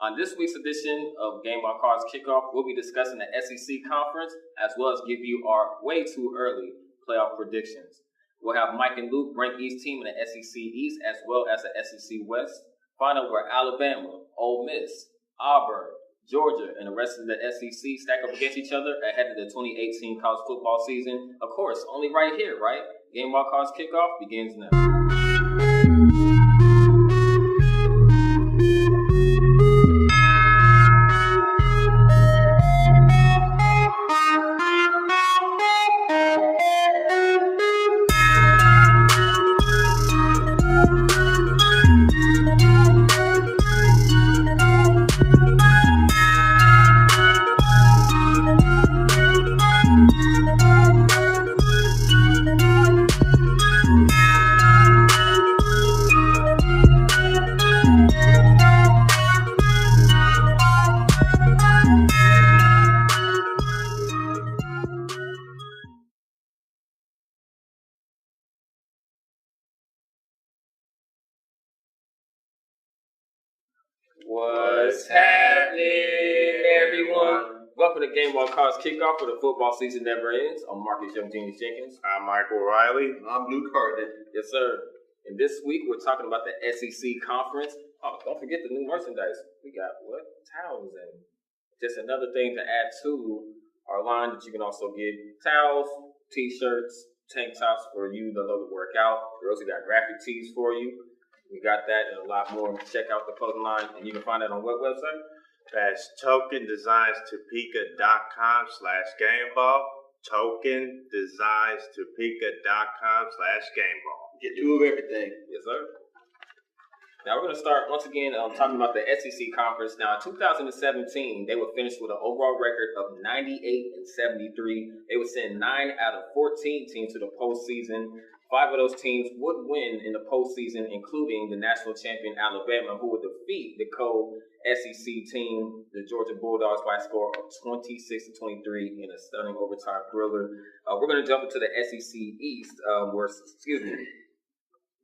On this week's edition of Gameball Kickoff, we'll be discussing the SEC Conference as well as give you our way too early playoff predictions. We'll have Mike and Luke rank each team in the SEC East as well as the SEC West. Find out where Alabama, Ole Miss, Auburn, Georgia, and the rest of the SEC stack up against each other ahead of the 2018 college football season. Of course, only right here, right? Gameball Kickoff begins now. What's happening, everyone? Welcome to Gameball Kickoff, where the football season never ends. I'm Marcus Young Genius Jenkins. I'm Michael Riley. I'm Luke Harden. Yes, sir. And this week we're talking about the SEC Conference. Oh, don't forget the new merchandise. We got towels and just another thing to add to our line that you can also get towels, t-shirts, tank tops for you that love to work out. We also got graphic tees for you. We got that and a lot more. Check out the clothing line, and you can find that on what website? That's tokendesigns.topeka.com/gameball. Tokendesigns.topeka.com/gameball. Get two of everything. Yes, sir. Now we're going to start once again talking about the SEC Conference. Now in 2017, they were finished with an overall record of 98-73. They would send 9 out of 14 teams to the postseason. 5 of those teams would win in the postseason, including the national champion Alabama, who would defeat the co-SEC team, the Georgia Bulldogs, by a score of 26-23 in a stunning overtime thriller. We're going to jump into the SEC East,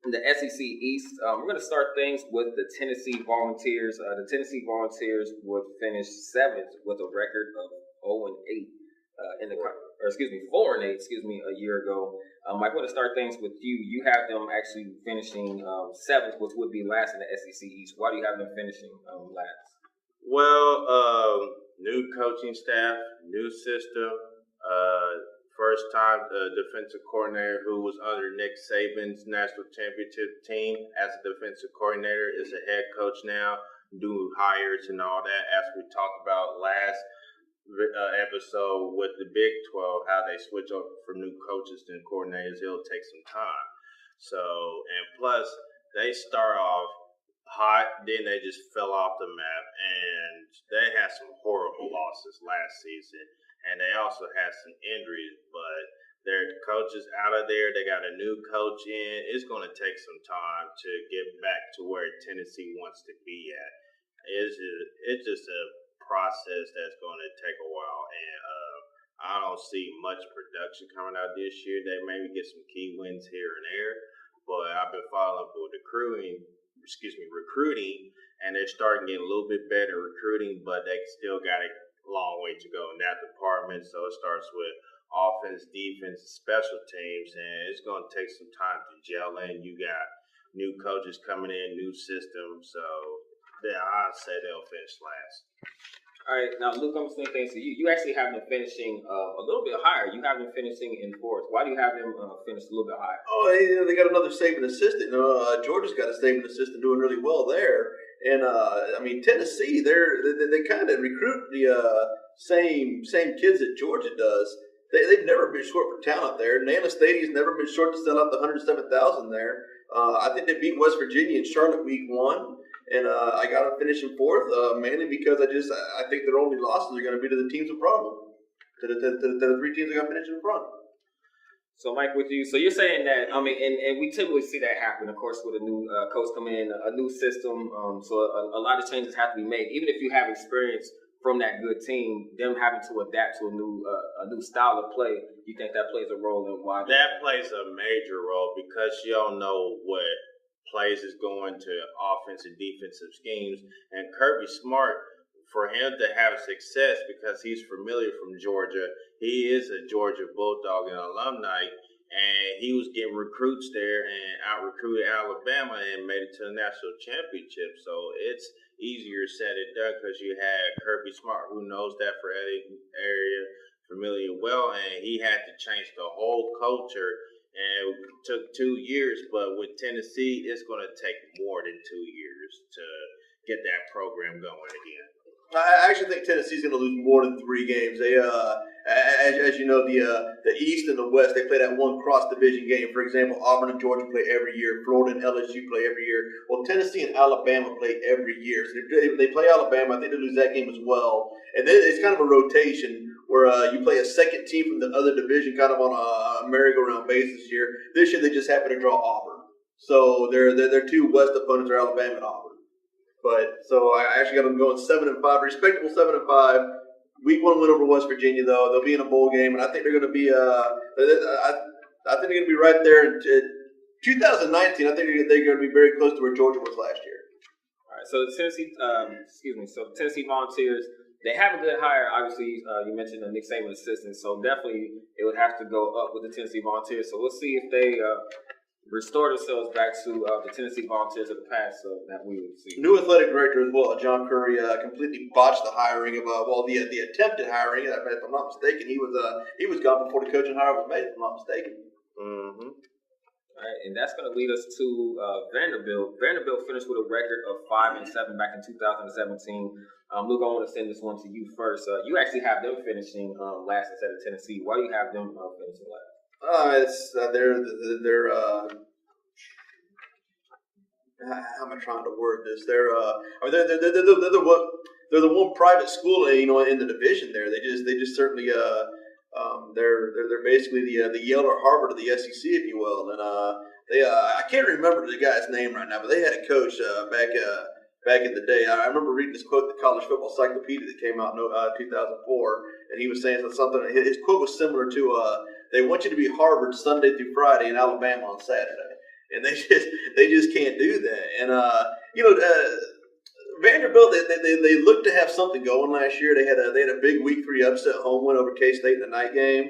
in the SEC East, we're going to start things with the Tennessee Volunteers. The Tennessee Volunteers would finish 7th with a record of 0-8 4-8, a year ago. Mike, I want to start things with you. You have them actually finishing 7th, which would be last in the SEC East. Why do you have them finishing last? Well, new coaching staff, new system. First time defensive coordinator who was under Nick Saban's national championship team as a defensive coordinator is a head coach now, new hires and all that. As we talked about last episode with the Big 12, how they switch up from new coaches and coordinators, it'll take some time. So, and plus, they start off hot, then they just fell off the map, and they had some horrible losses last season. And they also had some injuries, but their coach is out of there. They got a new coach in. It's going to take some time to get back to where Tennessee wants to be at. It's just a process that's going to take a while, and I don't see much production coming out this year. They maybe get some key wins here and there, but I've been following up with recruiting, and they're starting to get a little bit better recruiting, but they still got a long way to go in that department. So it starts with offense, defense, special teams, and it's going to take some time to gel in. You got new coaches coming in, new system, so yeah, I'd say they'll finish last. All right, now Luke, I'm saying things to you. You actually have them finishing a little bit higher. You have them finishing in 4th. Why do you have them finish a little bit higher? Oh, they got another Saban assistant. Georgia's got a Saban assistant doing really well there. And Tennessee, they kind of recruit the same kids that Georgia does. They've never been short for talent there. Nana Stadium's never been short to sell out the 107,000 there. I think they beat West Virginia in Charlotte week 1. And I got them finishing 4th, mainly because I think their only losses are going to be to the teams in front of them, to the 3 teams that got finished in front. So, Mike, with you, so you're saying that, and we typically see that happen, of course, with a new coach coming in, a new system. So a lot of changes have to be made. Even if you have experience from that good team, them having to adapt to a new style of play, you think that plays a role in why? That plays a major role because you don't know what plays is going to offensive, defensive schemes. And Kirby Smart, for him to have success because he's familiar from Georgia, he is a Georgia Bulldog and alumni, and he was getting recruits there and out-recruited Alabama and made it to the national championship. So it's easier said than done because you had Kirby Smart, who knows that area familiar well, and he had to change the whole culture. And it took 2 years, but with Tennessee, it's going to take more than 2 years to get that program going again. I actually think Tennessee's going to lose more than 3 games. They, as you know, the East and the West, they play that one cross division game. For example, Auburn and Georgia play every year. Florida and LSU play every year. Well, Tennessee and Alabama play every year. So if they play Alabama, I think they lose that game as well. And then it's kind of a rotation where you play a second team from the other division, kind of on a merry-go-round basis here. This year, they just happen to draw Auburn. So their 2 West opponents are Alabama and Auburn. But so I actually got them going 7-5, respectable 7-5. Week 1 win over West Virginia, though. They'll be in a bowl game, and I think they're going to be. I think they're going to be right there in 2019. I think they're going to be very close to where Georgia was last year. All right. So the Tennessee, So the Tennessee Volunteers, they have a good hire. Obviously, you mentioned the Nick Saban assistant, so definitely it would have to go up with the Tennessee Volunteers. So we'll see if they restore themselves back to the Tennessee Volunteers of the past, so that we would see. New athletic director as well, John Curry, completely botched the hiring of the attempted hiring. If I'm not mistaken, he was gone before the coaching hire was made. If I'm not mistaken. Mm-hmm. All right, and that's going to lead us to Vanderbilt. Vanderbilt finished with a record of 5-7 back in 2017. Luke, I want to send this one to you first. You actually have them finishing last instead of Tennessee. Why do you have them finishing last? They're how am I trying to word this? They're the one private school in the division there. They just certainly they're basically the Yale or Harvard of the SEC, if you will. And I can't remember the guy's name right now, but they had a coach back in the day. I remember reading this quote in the College Football Encyclopedia that came out in 2004, and he was saying something. His quote was similar to they want you to be Harvard Sunday through Friday and Alabama on Saturday, and they just can't do that. And Vanderbilt, they looked to have something going last year. They had a big Week 3 upset home win over K-State in the night game.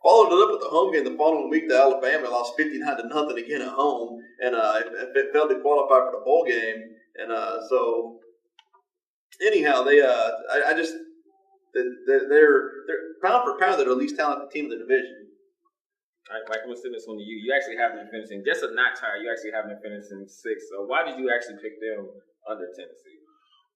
Followed it up with the home game the following week to Alabama, lost 59-0 again at home, and it failed to qualify for the bowl game. And so anyhow, they're pound for pound, they're the least talented team in the division. All right, Mike, I'm going to send this one to you. You actually have them finishing, just a notch higher, you actually have them finishing 6th. So why did you actually pick them under Tennessee?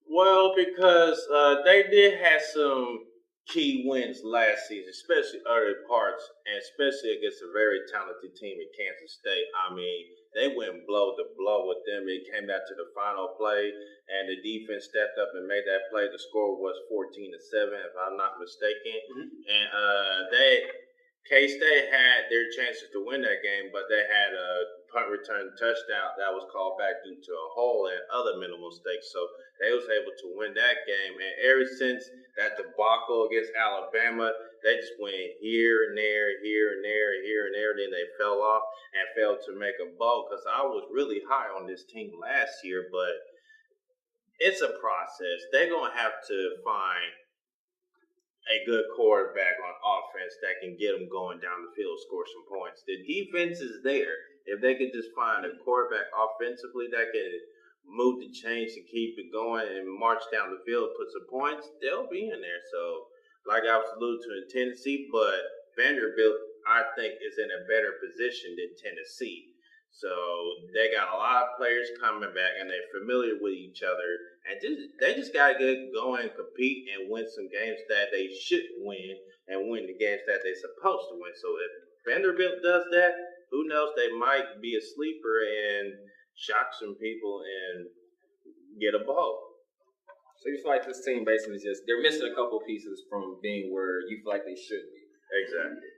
Well, because they did have some key wins last season, especially early parts, and especially against a very talented team in Kansas State. I mean, they went blow to blow with them. It came down to the final play, and the defense stepped up and made that play. The score was 14-7, if I'm not mistaken. Mm-hmm. And K-State had their chances to win that game, but they had a punt return touchdown that was called back due to a hole and other minimal mistakes. So they was able to win that game. And ever since that debacle against Alabama, they just went here and there, here and there, here and there. Then they fell off and failed to make a bowl, because I was really high on this team last year, but it's a process. They're going to have to find a good quarterback on offense that can get them going down the field, score some points. The defense is there. If they could just find a quarterback offensively that can move the chains to keep it going and march down the field, put some points, they'll be in there. So, like I was alluding to in Tennessee, but Vanderbilt, I think, is in a better position than Tennessee. So they got a lot of players coming back, and they're familiar with each other. And they just got to get going and compete and win some games that they should win and win the games that they're supposed to win. So if Vanderbilt does that, who knows, they might be a sleeper and shock some people and get a bowl. So you feel like this team basically they're missing a couple pieces from being where you feel like they should be. Exactly.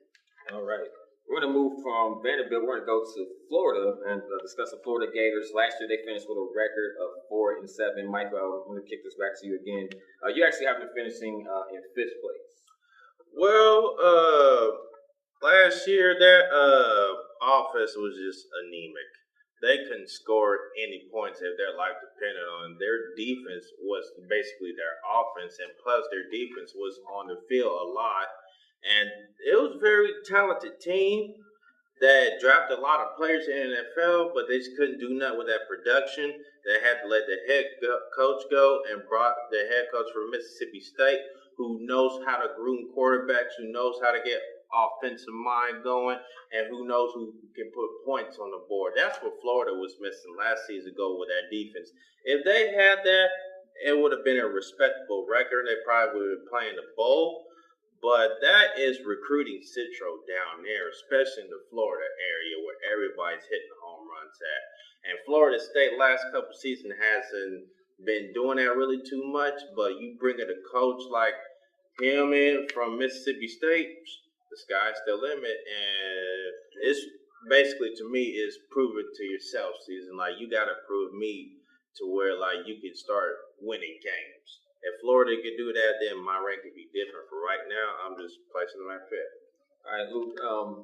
All right. We're going to move from Vanderbilt. We're going to go to Florida and discuss the Florida Gators. Last year, they finished with a record of 4-7. Michael, I'm going to kick this back to you again. You actually have them finishing in 5th place. Well, last year, their offense was just anemic. they couldn't score any points if their life depended on it. Their defense was basically their offense, and plus their defense was on the field a lot. And it was a very talented team that drafted a lot of players in the NFL, but they just couldn't do nothing with that production. They had to let the head coach go and brought the head coach from Mississippi State, who knows how to groom quarterbacks, who knows how to get offensive mind going, and who knows who can put points on the board. That's what Florida was missing last season ago with that defense. If they had that, it would have been a respectable record. They probably would have been playing the bowl. But that is recruiting Citro down there, especially in the Florida area where everybody's hitting home runs at. And Florida State last couple seasons hasn't been doing that really too much, but you bring in a coach like him in from Mississippi State, the sky's the limit. And it's basically, to me, is prove it to yourself season. Like, you got to prove me to where, like, you can start winning games. If Florida could do that, then my rank could be different. For right now, I'm just placing them at fifth. All right, Luke,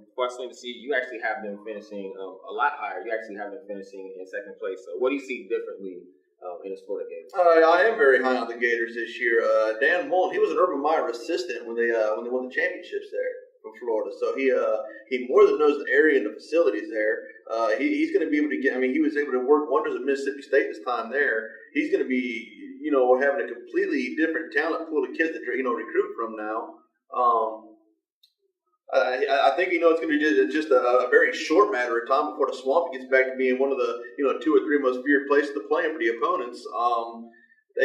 before I swing to see, you actually have them finishing a lot higher. You actually have them finishing in second place. So what do you see differently in this Florida game? I am very high on the Gators this year. Dan Mullen, he was an Urban Meyer assistant when they won the championships there from Florida. So he more than knows the area and the facilities there. He's going to be able to get. I mean, he was able to work wonders at Mississippi State this time there. He's going to be, having a completely different talent pool of kids to recruit from now. I think it's going to be just a very short matter of time before the Swamp gets back to being one of the 2 or 3 most feared places to play for the opponents. I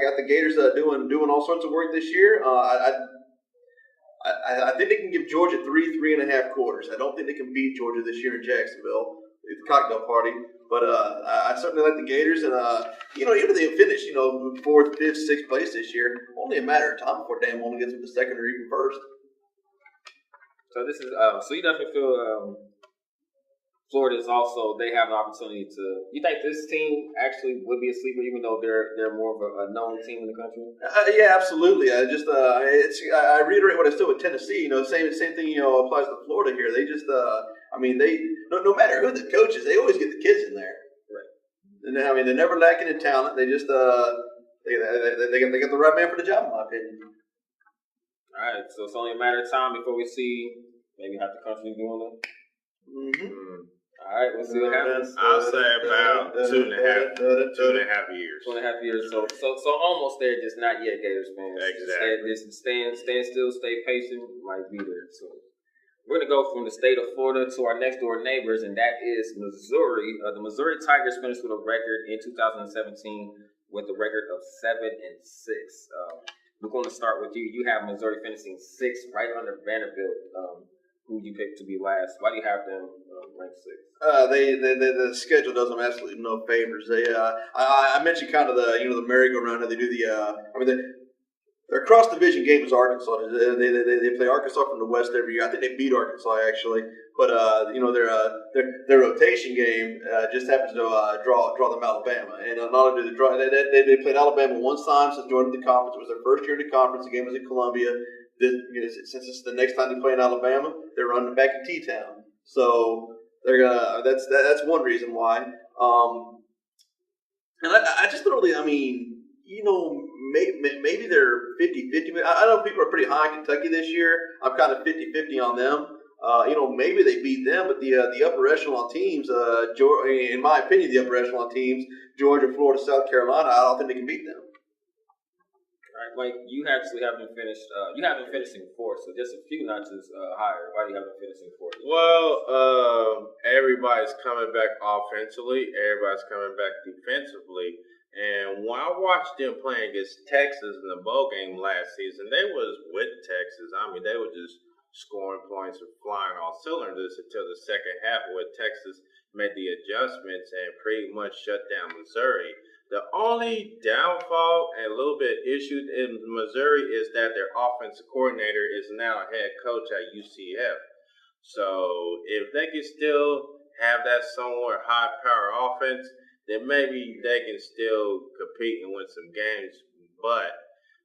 got the Gators doing all sorts of work this year. I think they can give Georgia 3.5 quarters. I don't think they can beat Georgia this year in Jacksonville. It's the cocktail party. But I certainly like the Gators, and even if they finish 4th, 5th, 6th place this year, only a matter of time before Dan Mullen gets them to 2nd or even 1st. So this is so you definitely feel Florida is also, they have an opportunity to. You think this team actually would be a sleeper, even though they're more of a known team in the country? Yeah, absolutely. I reiterate what I said with Tennessee. Same thing applies to Florida here. They just they no matter who the coach is, they always get the kids in there. Right. And they're never lacking in talent. They just they got the right man for the job, in my opinion. All right, so it's only a matter of time before we see maybe half the country doing it. Mm-hmm. All right, we'll see what happens. I'll say about 2.5 years. 2.5 years. So almost there, just not yet, Gators fans. Exactly. Stand still, stay patient. Might be there soon. We're going to go from the state of Florida to our next door neighbors, and that is Missouri. The Missouri Tigers finished with a record in 2017 with a record of 7-6. We're going to start with you. You have Missouri finishing 6th, right under Vanderbilt, who you picked to be last. Why do you have them ranked 6th? The schedule does them absolutely no favors. I mentioned kind of the merry-go-round, how they do their cross-division game is Arkansas. They play Arkansas from the West every year. I think they beat Arkansas actually, but their rotation game just happens to draw them Alabama. And not only do they draw, they played Alabama one time since joining the conference. It was their first year in the conference. The game was in Columbia. Since it's the next time they play in Alabama, they're running back to T-Town. So they're gonna. That's one reason why. And I just don't really. Maybe they're 50-50. I know people are pretty high on Kentucky this year. I'm kind of 50-50 on them. Maybe they beat them, but the upper echelon teams, in my opinion, the upper echelon teams, Georgia, Florida, South Carolina, I don't think they can beat them. All right, Mike, you actually have them finished. You have them finishing 4th, so just a few notches higher. Why do you have them finishing 4th? Well, everybody's coming back offensively. Everybody's coming back defensively. And when I watched them playing against Texas in the bowl game last season, they was with Texas. They were just scoring points and flying all cylinders until the second half where Texas made the adjustments and pretty much shut down Missouri. The only downfall and a little bit issue in Missouri is that their offensive coordinator is now a head coach at UCF. So if they can still have that somewhat high-power offense, then maybe they can still compete and win some games. But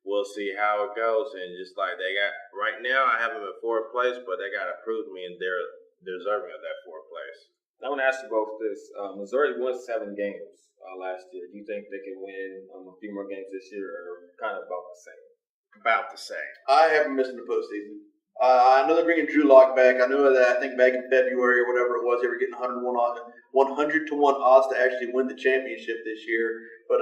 we'll see how it goes. And just like they got right now, I have them in 4th place, but they got to prove me and they're deserving of that 4th place. I want to ask you both this. Missouri won 7 games last year. Do you think they can win a few more games this year, or kind of about the same? About the same. I haven't missed the postseason. I know they're bringing Drew Lock back. I know that I think back in February or whatever it was, they were getting 100 to 1 odds to actually win the championship this year. But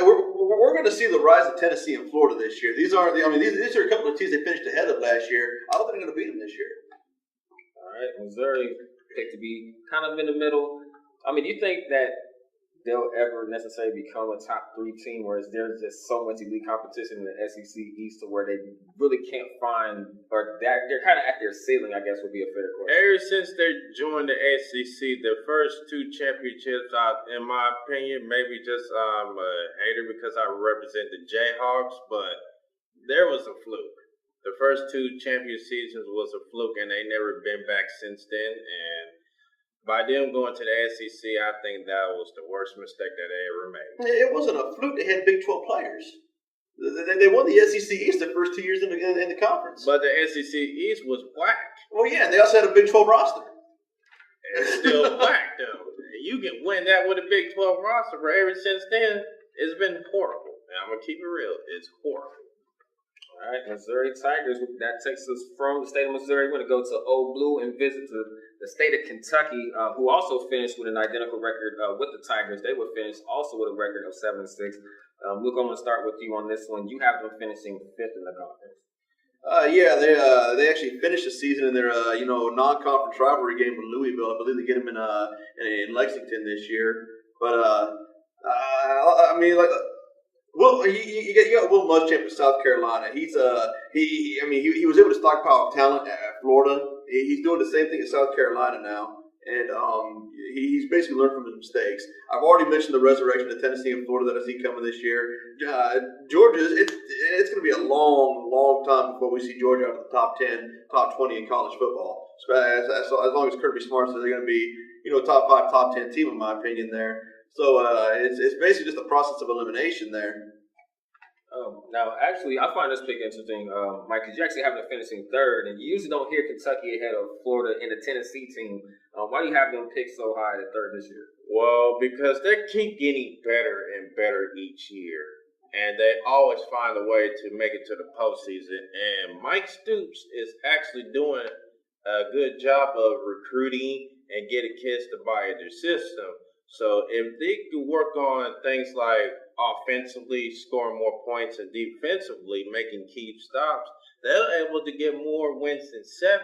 we're going to see the rise of Tennessee and Florida this year. These are these are a couple of teams they finished ahead of last year. I don't think they're going to beat them this year. All right, Missouri picked to be kind of in the middle. I mean, do you think that they'll ever necessarily become a top 3 team, whereas there's just so much elite competition in the SEC East to where they really can't find, or they're kind of at their ceiling, I guess would be a fair question. Ever since they joined the SEC, the first 2 championships, in my opinion, maybe just I'm a hater because I represent the Jayhawks, but there was a fluke. The first 2 champion seasons was a fluke, and they never been back since then, and by them going to the SEC, I think that was the worst mistake that they ever made. It wasn't a fluke. They had Big 12 players. They won the SEC East the first 2 years in the conference. But the SEC East was whack. Well, yeah, and they also had a Big 12 roster. It's still whack, though. You can win that with a Big 12 roster, but ever since then, it's been horrible. And I'm going to keep it real. It's horrible. All right, Missouri Tigers. That takes us from the state of Missouri. We're going to go to Old Blue and visit the state of Kentucky, who also finished with an identical record with the Tigers. They were finished also with a record of 7-6. Luke, I'm going to start with you on this one. You have them finishing 5th in the conference. They actually finished the season in their non-conference rivalry game with Louisville. I believe they get them in Lexington this year. But Well, you got Will Muschamp from South Carolina. He was able to stockpile talent at Florida. He's doing the same thing at South Carolina now, and he's basically learned from his mistakes. I've already mentioned the resurrection of Tennessee and Florida that I see coming this year. Georgia, it's going to be a long, long time before we see Georgia out of the top 10, top 20 in college football. So as long as Kirby Smart says they're going to be, top 5, top 10 team in my opinion there. So it's basically just a process of elimination there. Now, actually, I find this pick interesting, Mike, because you actually have them finishing 3rd, and you usually don't hear Kentucky ahead of Florida in the Tennessee team. Why do you have them picked so high at 3rd this year? Well, because they keep getting better and better each year, and they always find a way to make it to the postseason. And Mike Stoops is actually doing a good job of recruiting and getting kids to buy into their system. So if they could work on things like offensively scoring more points and defensively making key stops, they're able to get more wins than 7.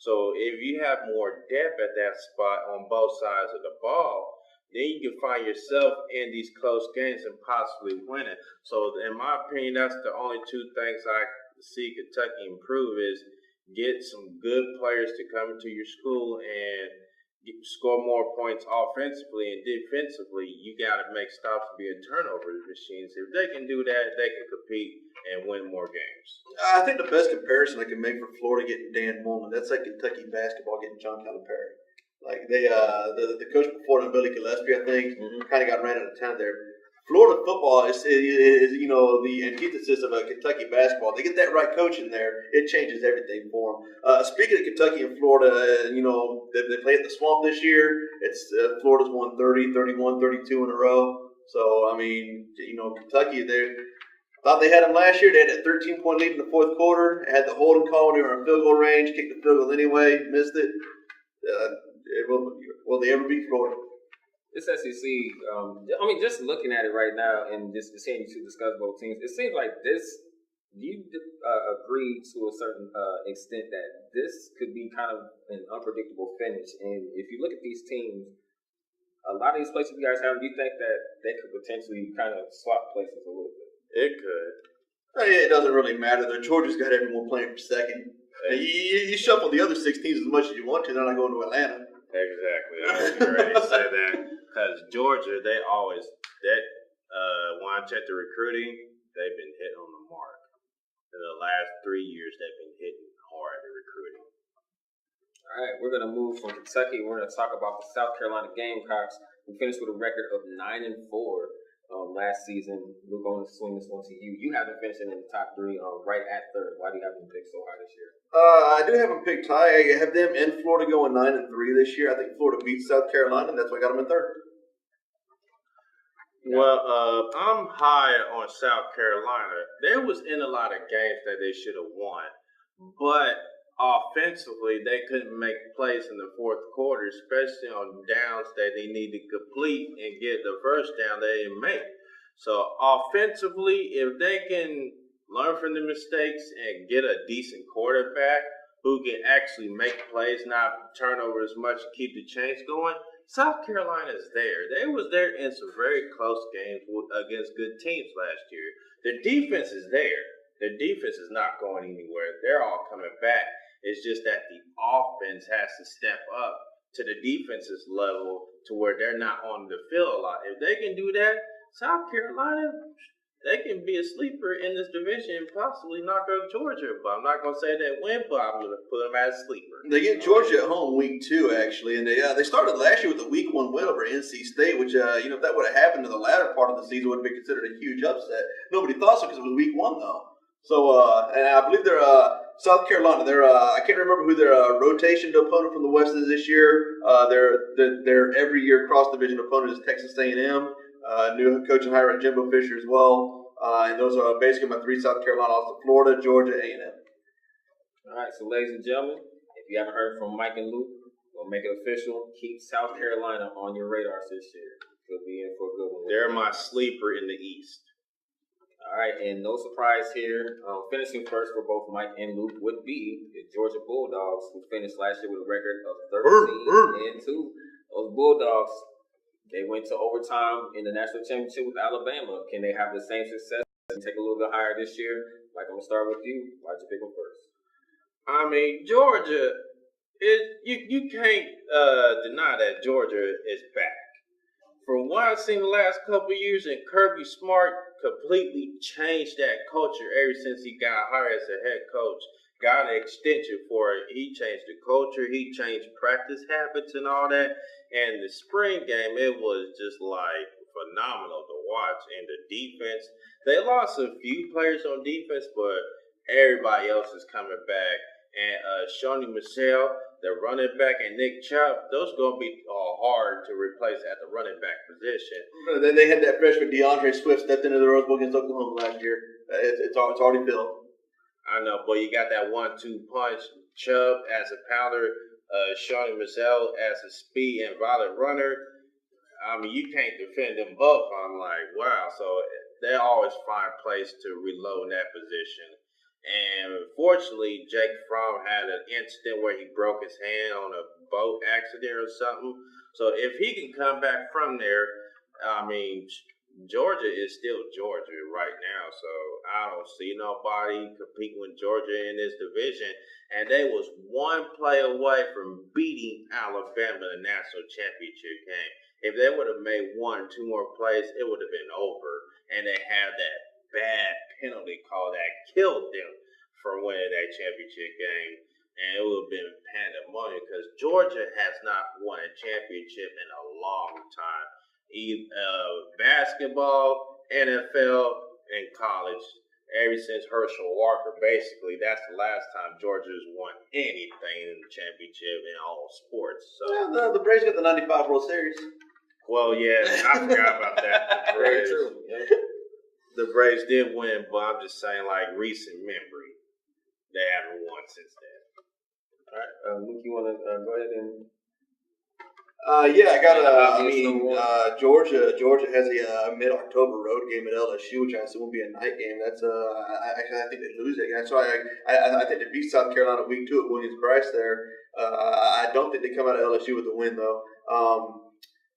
So if you have more depth at that spot on both sides of the ball, then you can find yourself in these close games and possibly win it. So in my opinion, that's the only 2 things I see Kentucky improve is get some good players to come into your school and score more points offensively and defensively. You got to make stops and be a turnover machines. If they can do that, they can compete and win more games. I think the best comparison I can make for Florida getting Dan Mullen, that's like Kentucky basketball getting John Calipari. Like the coach before them, Billy Gillespie, I think, kind of got ran out of town there. Florida football is the antithesis of Kentucky basketball. They get that right coach in there, it changes everything for them. Speaking of Kentucky and Florida, they play at the Swamp this year. It's Florida's won 30, 31, 32 in a row. So Kentucky, they thought they had them last year. They had a 13-point lead in the 4th quarter. They had the holding call when they were in field goal range. Kicked the field goal anyway, missed it. Will they ever beat Florida? This SEC, just looking at it right now and just seeing you 2 discuss both teams, it seems like this, you agree to a certain extent that this could be kind of an unpredictable finish. And if you look at these teams, a lot of these places you guys have, do you think that they could potentially kind of swap places a little bit? It could. It doesn't really matter. Georgia's got everyone playing for 2nd. You shuffle the other 6 teams as much as you want to. They're not going to Atlanta. Exactly. I was ready to say that. Because Georgia, they always, when I check the recruiting, they've been hit on the mark. In the last 3 years, they've been hitting hard at recruiting. All right, we're going to move from Kentucky. We're going to talk about the South Carolina Gamecocks, who finished with a record of 9-4. last season. Luke, I'm going to swing this one to you. You have them finishing in the top 3, right at 3rd. Why do you have them picked so high this year? I do have them picked high. I have them in Florida going 9-3 this year. I think Florida beats South Carolina, and that's why I got them in 3rd. Well, I'm high on South Carolina. They was in a lot of games that they should have won, but offensively, they couldn't make plays in the fourth quarter, especially on downs that they need to complete and get the first down they didn't make. So offensively, if they can learn from the mistakes and get a decent quarterback who can actually make plays, not turnover as much, and keep the chains going, South Carolina is there. They was there in some very close games against good teams last year. Their defense is there. Their defense is not going anywhere. They're all coming back. It's just that the offense has to step up to the defense's level to where they're not on the field a lot. If they can do that, South Carolina, they can be a sleeper in this division and possibly knock out Georgia. But I'm not going to say they win, but I'm going to put them as a sleeper. They get Georgia at home week 2, actually, and they started last year with a week 1 win over NC State, which, if that would have happened in the latter part of the season, would have been considered a huge upset. Nobody thought so because it was week 1, though. So, and I believe they're South Carolina. They're I can't remember who their rotation opponent from the West is this year. Their every year cross division opponent is Texas A&M. New coach and hire Jimbo Fisher as well. And those are basically my 3: South Carolina, also Florida, Georgia, A&M. All right, so ladies and gentlemen, if you haven't heard from Mike and Luke, we'll make it official. Keep South Carolina on your radars this year. They'll be in for a good one. They're my sleeper in the East. All right, and no surprise here. Finishing first for both Mike and Luke would be the Georgia Bulldogs, who finished last year with a record of 13-2. Those Bulldogs, they went to overtime in the national championship with Alabama. Can they have the same success and take a little bit higher this year? Mike, I'm going to start with you. Why'd you pick them first? I mean, Georgia, you can't deny that Georgia is back. From what I've seen the last couple of years, and Kirby Smart completely changed that culture ever since he got hired as a head coach. Got an extension for it. He changed the culture. He changed practice habits and all that. And the spring game, it was just like phenomenal to watch. And the defense, they lost a few players on defense, but everybody else is coming back. And Shawnee Michelle, the running back, and Nick Chubb, those are going to be hard to replace at the running back position. Then they had that freshman DeAndre Swift stepped into the Rose Bowl against Oklahoma last year. It's already filled. I know, but you got that 1-2 punch. Chubb as a pounder, Shawnee Michelle as a speed and violent runner. I mean, you can't defend them both. I'm like, wow. So they always find place to reload in that position. And fortunately, Jake Fromm had an incident where he broke his hand on a boat accident or something. So if he can come back from there, I mean, Georgia is still Georgia right now. So I don't see nobody competing with Georgia in this division. And they was one play away from beating Alabama in the national championship game. If they would have made 1-2 more plays, it would have been over. And they had that bad penalty call that killed them from winning that championship game. And it would have been pandemonium because Georgia has not won a championship in a long time. Basketball, NFL, and college. Ever since Herschel Walker, basically, that's the last time Georgia's won anything in the championship in all sports. So yeah, the Braves got the '95 World Series. Well, yeah, I forgot about that. Very true. Yeah. The Braves did win, but I'm just saying, like, recent memory. They haven't won since then. All right, Luke, you want to go ahead and... Yeah, I got Georgia has a mid-October road game at LSU, which I assume will be a night game. That's I think they lose it. So I think they beat South Carolina week 2 at Williams-Brice there. I don't think they come out of LSU with a win though.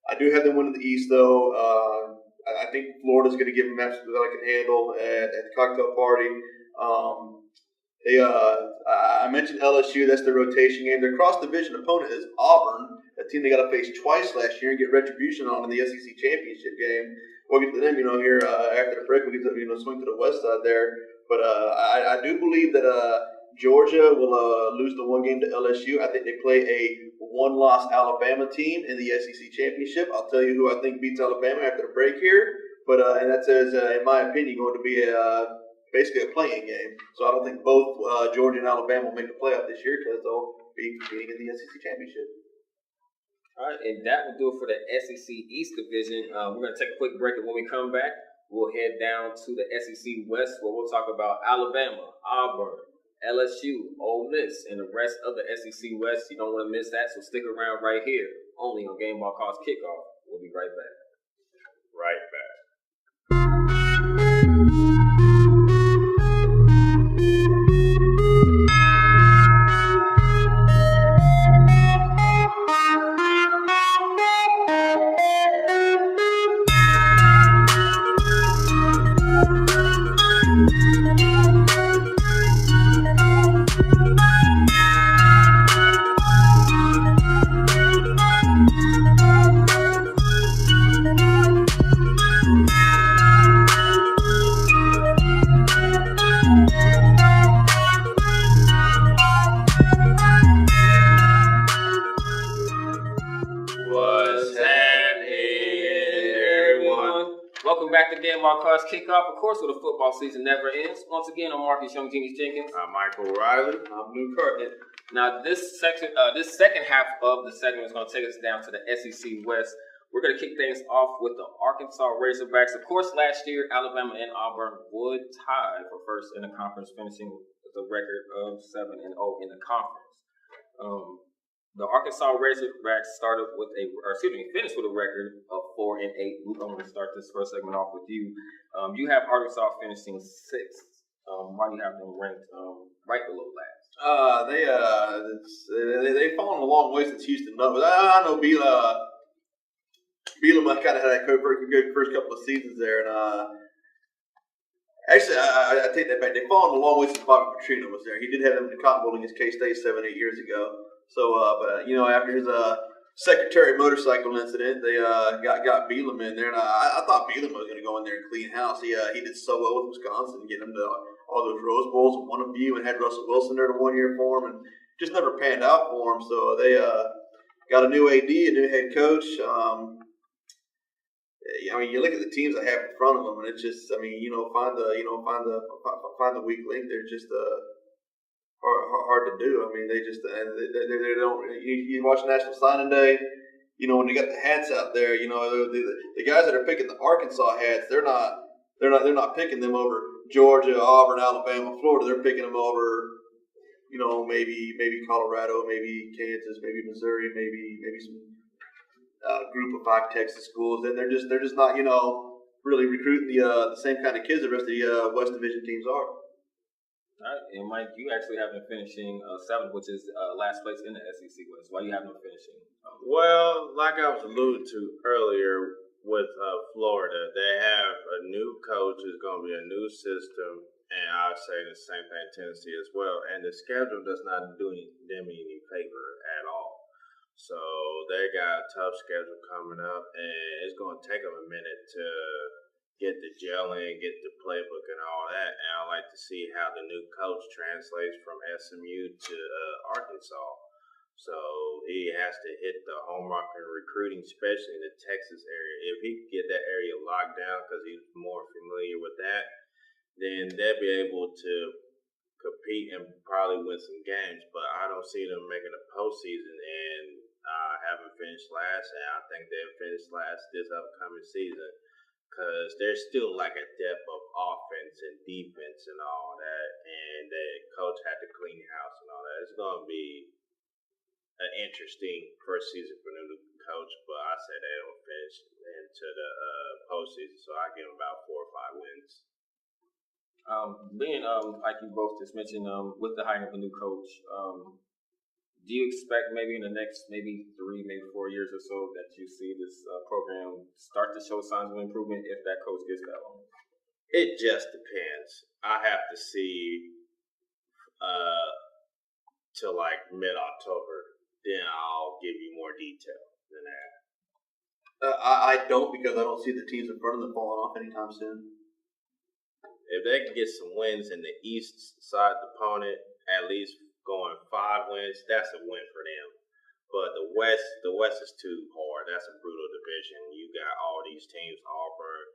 I do have them winning the East though. I think Florida's going to give them matches that I can handle at the cocktail party. I mentioned LSU. That's the rotation game. Their cross-division opponent is Auburn, a team they got to face twice last year and get retribution on in the SEC championship game. We'll get to them, here after the break. We get to swing to the west side there. But I do believe that Georgia will lose the one game to LSU. I think they play a one-loss Alabama team in the SEC championship. I'll tell you who I think beats Alabama after the break here. but and that says, in my opinion, going to be basically a playing game. So I don't think both Georgia and Alabama will make the playoff this year because they'll be competing in the SEC championship. All right, and that will do it for the SEC East Division. We're going to take a quick break, and when we come back, we'll head down to the SEC West, where we'll talk about Alabama, Auburn, LSU, Ole Miss, and the rest of the SEC West. You don't want to miss that, so stick around right here, only on Gameball Calls Kickoff. We'll be right back. Right back. Gameball Cards Kickoff, of course, where the football season never ends. Once again, I'm Marcus Young Genius Jenkins. I'm Michael Riley. I'm Lou Cartnett. Now, this second half of the segment is going to take us down to the SEC West. We're going to kick things off with the Arkansas Razorbacks. Of course, last year, Alabama and Auburn would tie for first in the conference, finishing with a record of 7-0 in the conference. The Arkansas Razorbacks finished with a record of 4-8. Luke, I'm going to start this first segment off with you. You have Arkansas finishing 6th. Why do you have them ranked right below last? They've fallen a long way since Houston. But I know Bielema kind of had a good first couple of seasons there, and actually, I take that back. They've fallen a long way since Bobby Petrino was there. He did have them in the Cotton Bowl against K-State 7-8 years ago. So, but after his secretary motorcycle incident, they got Bielema in there, and I thought Bielema was going to go in there and clean house. He did so well with Wisconsin, getting them to all those Rose Bowls, and won a few, and had Russell Wilson there to 1 year for him, and just never panned out for him. So they got a new AD, a new head coach. You look at the teams they have in front of them, and it's just, find the weak link. They're just hard to do. They don't. You watch National Signing Day. When they got the hats out there, the guys that are picking the Arkansas hats, they're not picking them over Georgia, Auburn, Alabama, Florida. They're picking them over, maybe Colorado, maybe Kansas, maybe Missouri, maybe some group of 5 Texas schools. And they're just not really recruiting the same kind of kids the rest of the West Division teams are. All right, and Mike, you actually have them finishing 7th, which is last place in the SEC West. Why do you have them finishing? Well, like I was alluding to earlier with Florida, they have a new coach. It's going to be a new system, and I would say the same thing in Tennessee as well. And the schedule does not do them any favor at all. So they got a tough schedule coming up, and it's going to take them a minute to get the gelling, get the playbook and all that. And I like to see how the new coach translates from SMU to Arkansas. So he has to hit the home run in recruiting, especially in the Texas area. If he can get that area locked down because he's more familiar with that, then they'll be able to compete and probably win some games. But I don't see them making a postseason and haven't finished last. And I think they'll finish last this upcoming season, because there's still like a depth of offense and defense and all that, and the coach had to clean house and all that. It's going to be an interesting first season for the new coach, but I say they don't finish into the postseason, so I give them about 4 or 5 wins. Being like you both just mentioned, with the hiring of a new coach, do you expect maybe in the next 3, maybe 4 years or so that you see this program start to show signs of improvement if that coach gets that long? It just depends. I have to see till like mid-October. Then I'll give you more detail than that. I don't, because I don't see the teams in front of them falling off anytime soon. If they can get some wins in the east side opponent, at least going 5 wins, that's a win for them. But the West is too hard. That's a brutal division. You got all these teams: Auburn,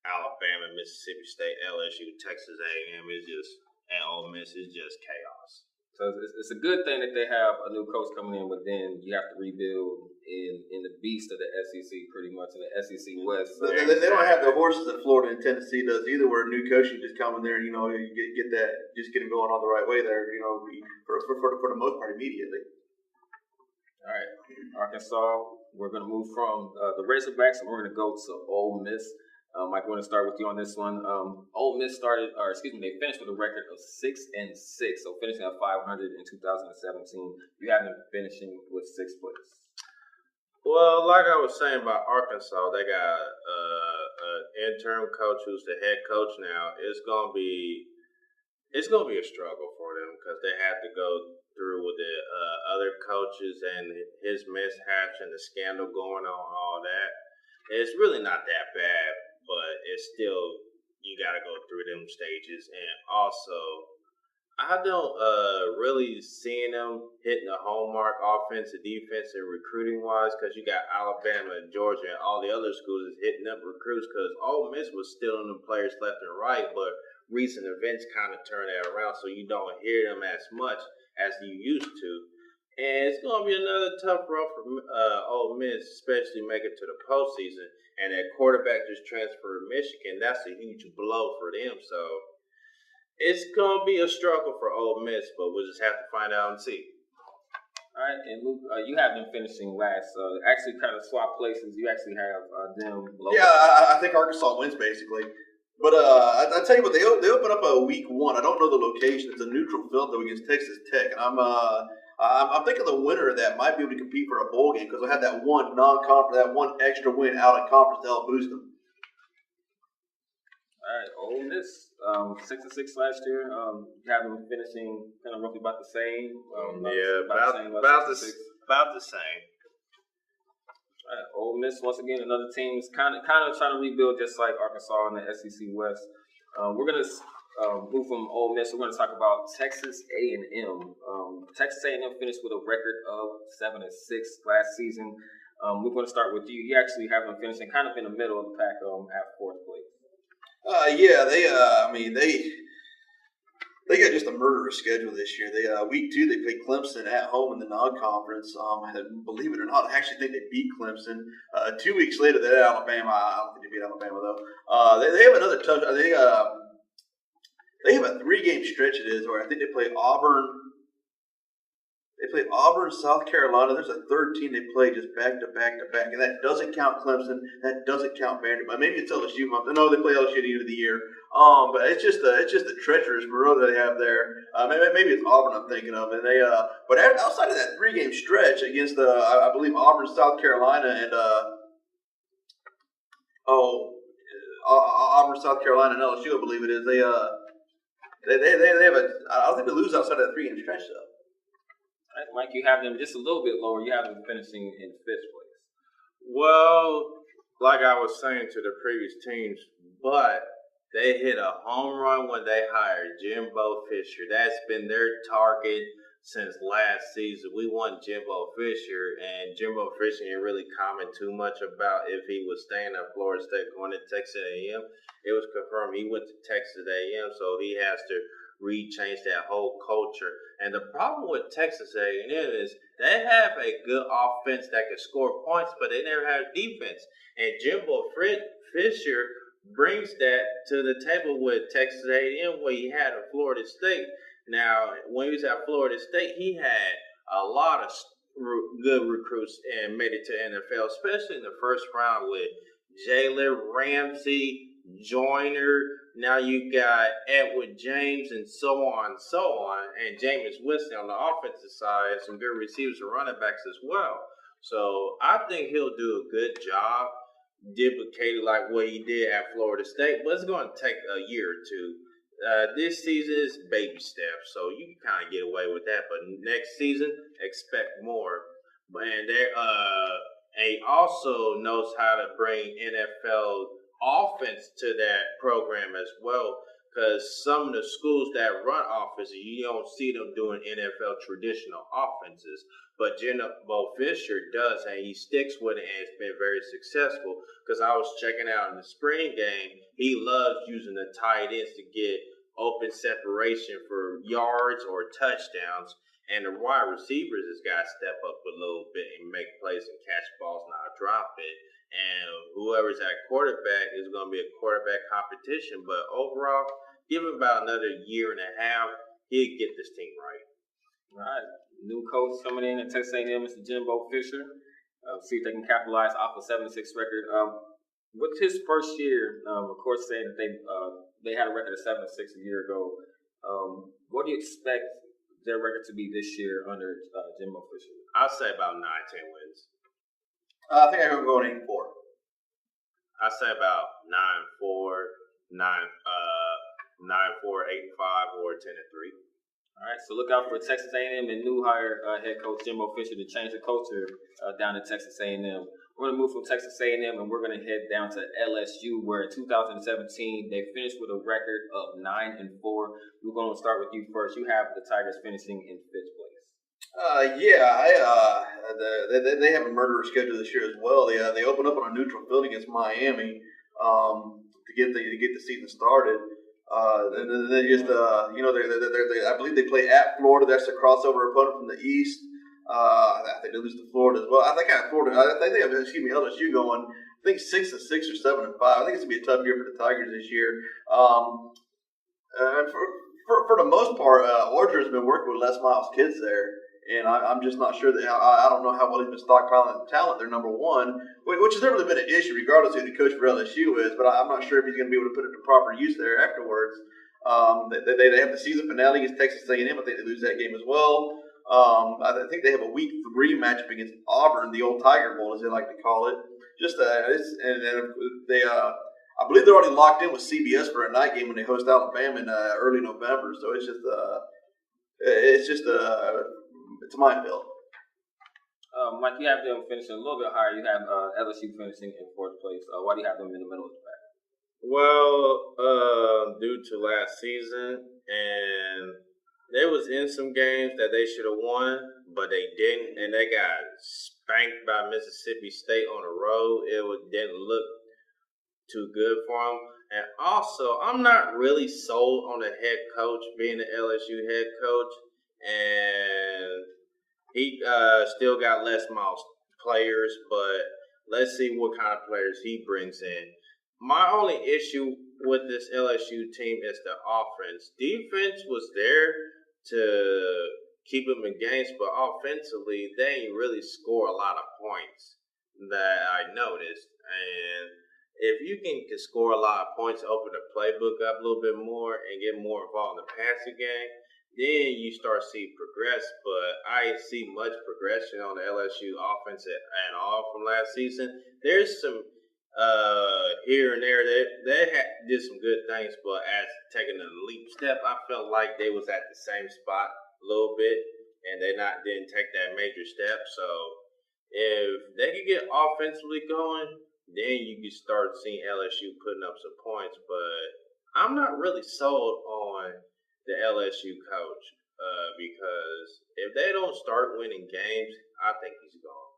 Alabama, Mississippi State, LSU, Texas A&M and Ole Miss is just chaos. So it's a good thing that they have a new coach coming in, but then you have to rebuild in the beast of the SEC, pretty much in the SEC West. So. They don't have the horses that Florida and Tennessee does either, where a new coach can just come in there and you get that, just get him going on the right way there. For the most part immediately. All right, Arkansas. We're going to move from the Razorbacks and we're going to go to Ole Miss. Mike, I want to start with you on this one. Ole Miss they finished with a record of 6-6, so finishing at 500 in 2017. You have them finishing with 6th place. Well, like I was saying about Arkansas, they got an interim coach who's the head coach now. It's gonna be a struggle for them because they have to go through with the other coaches and his mishaps and the scandal going on, all that. It's really not that bad, but it's still, you got to go through them stages. And also, I don't really seeing them hitting the hallmark offensive, defense, and recruiting-wise because you got Alabama and Georgia and all the other schools is hitting up recruits because Ole Miss was stealing them players left and right, but recent events kind of turn that around so you don't hear them as much as you used to. And it's going to be another tough road for Ole Miss, especially making it to the postseason. And that quarterback just transferred to Michigan. That's a huge blow for them. So it's going to be a struggle for Ole Miss, but we'll just have to find out and see. All right, and Luke, you have them finishing last. Actually, kind of swap places. You actually have them low. Yeah, I think Arkansas wins basically. But I tell you what, they open up a week 1. I don't know the location. It's a neutral field though against Texas Tech, and I'm thinking the winner of that might be able to compete for a bowl game because they had that one non-conference, that one extra win out of conference to help boost them. All right, Ole Miss, 6-6 last year. You have them finishing kind of roughly about the same. About the same. All right, Ole Miss once again, another team is kind of trying to rebuild just like Arkansas in the SEC West. We're gonna move from Ole Miss. We're gonna talk about Texas A&M. Texas A&M finished with a record of 7-6 last season. We're gonna start with you. You actually have them finishing kind of in the middle of the pack at 4th place. They got just a murderous schedule this year. They week 2 they played Clemson at home in the non-conference. Believe it or not, I actually think they beat Clemson. 2 weeks later they're at Alabama. I don't think they beat Alabama though. They have another touch. They have a 3-game stretch. It is where I think they play Auburn. They play Auburn, South Carolina. There's a third team they play just back to back to back, and that doesn't count Clemson. That doesn't count Vanderbilt. Maybe it's LSU. I know they play LSU at the end of the year. But it's just a treacherous road that they have there. Maybe it's Auburn I'm thinking of, and they. But outside of that 3-game stretch against I believe Auburn, South Carolina, and Auburn, South Carolina, and LSU, I believe it is. They have a. I don't think they lose outside of that 3-game stretch though. Mike, you have them just a little bit lower. You have them finishing in 5th place. Well, like I was saying to the previous teams, but they hit a home run when they hired Jimbo Fisher. That's been their target since last season. We want Jimbo Fisher, and Jimbo Fisher didn't really comment too much about if he was staying at Florida State going to Texas A&M. It was confirmed he went to Texas A&M, so he has to change that whole culture. And the problem with Texas A&M is they have a good offense that can score points, but they never have defense. And Jimbo Fisher brings that to the table with Texas A&M where he had at Florida State. Now, when he was at Florida State, he had a lot of good recruits and made it to NFL, especially in the first round with Jalen Ramsey, Joyner. Now you got Edward James and so on and so on. And Jameis Winston on the offensive side and some good receivers and running backs as well. So I think he'll do a good job duplicating like what he did at Florida State. But it's going to take a year or two. This season is baby steps, so you can kind of get away with that. But next season, expect more. And he also knows how to bring NFL offense to that program as well, because some of the schools that run offenses, you don't see them doing NFL traditional offenses. But Jimbo Fisher does, and he sticks with it, and it's been very successful. Because I was checking out in the spring game, he loves using the tight ends to get open separation for yards or touchdowns. And the wide receivers has got to step up a little bit and make plays and catch balls, not drop it. And whoever's at quarterback is going to be a quarterback competition. But overall, give him about another year and a half, he'll get this team right. All right. New coach coming in at Texas A&M, Mr. Jimbo Fisher. See if they can capitalize off a 7-6 record. With his first year, of course, saying that they had a record of 7-6 a year ago. What do you expect their record to be this year under Jimbo Fisher? I'll say about 9-10 wins. I think I'm going 8-4. I'd say about 9-4, 9-4, 8-5, or 10-3. All right, so look out for Texas A&M and new hire head coach Jimbo Fisher to change the culture down at Texas A&M. We're going to move from Texas A&M and we're going to head down to LSU, where in 2017 they finished with a record of 9-4. We're going to start with you first. You have the Tigers finishing in 5th place. They have a murderous schedule this year as well. They open up on a neutral field against Miami to get the season started. And then they just I believe they play at Florida. That's a crossover opponent from the East. I think they lose to Florida as well. I think I have Florida. I think they have LSU going. I think 6-6 or 7-5. I think it's gonna be a tough year for the Tigers this year. And for the most part, Orger has been working with Les Miles' kids there. And I'm just not sure that I don't know how well he's been stockpiling talent. They're number one, which has never really been an issue, regardless of who the coach for LSU is. But I'm not sure if he's going to be able to put it to proper use there afterwards. They have the season finale against Texas A&M. I think they lose that game as well. I think they have a week 3 matchup against Auburn, the old Tiger Bowl, as they like to call it. I believe they're already locked in with CBS for a night game when they host Alabama in early November. So it's a minefield. Mike, you have them finishing a little bit higher. You have LSU finishing in 4th place. Why do you have them in the middle of the pack? Well, due to last season, and they was in some games that they should have won, but they didn't, and they got spanked by Mississippi State on the road. Didn't look too good for them. And also, I'm not really sold on the head coach being the LSU head coach, and he still got Les Miles players, but let's see what kind of players he brings in. My only issue with this LSU team is the offense. Defense was there to keep them in games, but offensively, they ain't really score a lot of points that I noticed. And if you can score a lot of points, open the playbook up a little bit more, and get more involved in the passing game, then you start seeing progress. But I ain't see much progression on the LSU offense at all from last season. There's some here and there they did some good things, but as taking a leap step, I felt like they was at the same spot a little bit, and they didn't take that major step. So if they could get offensively going, then you can start seeing LSU putting up some points. But I'm not really sold on the LSU coach because if they don't start winning games, I think he's gone.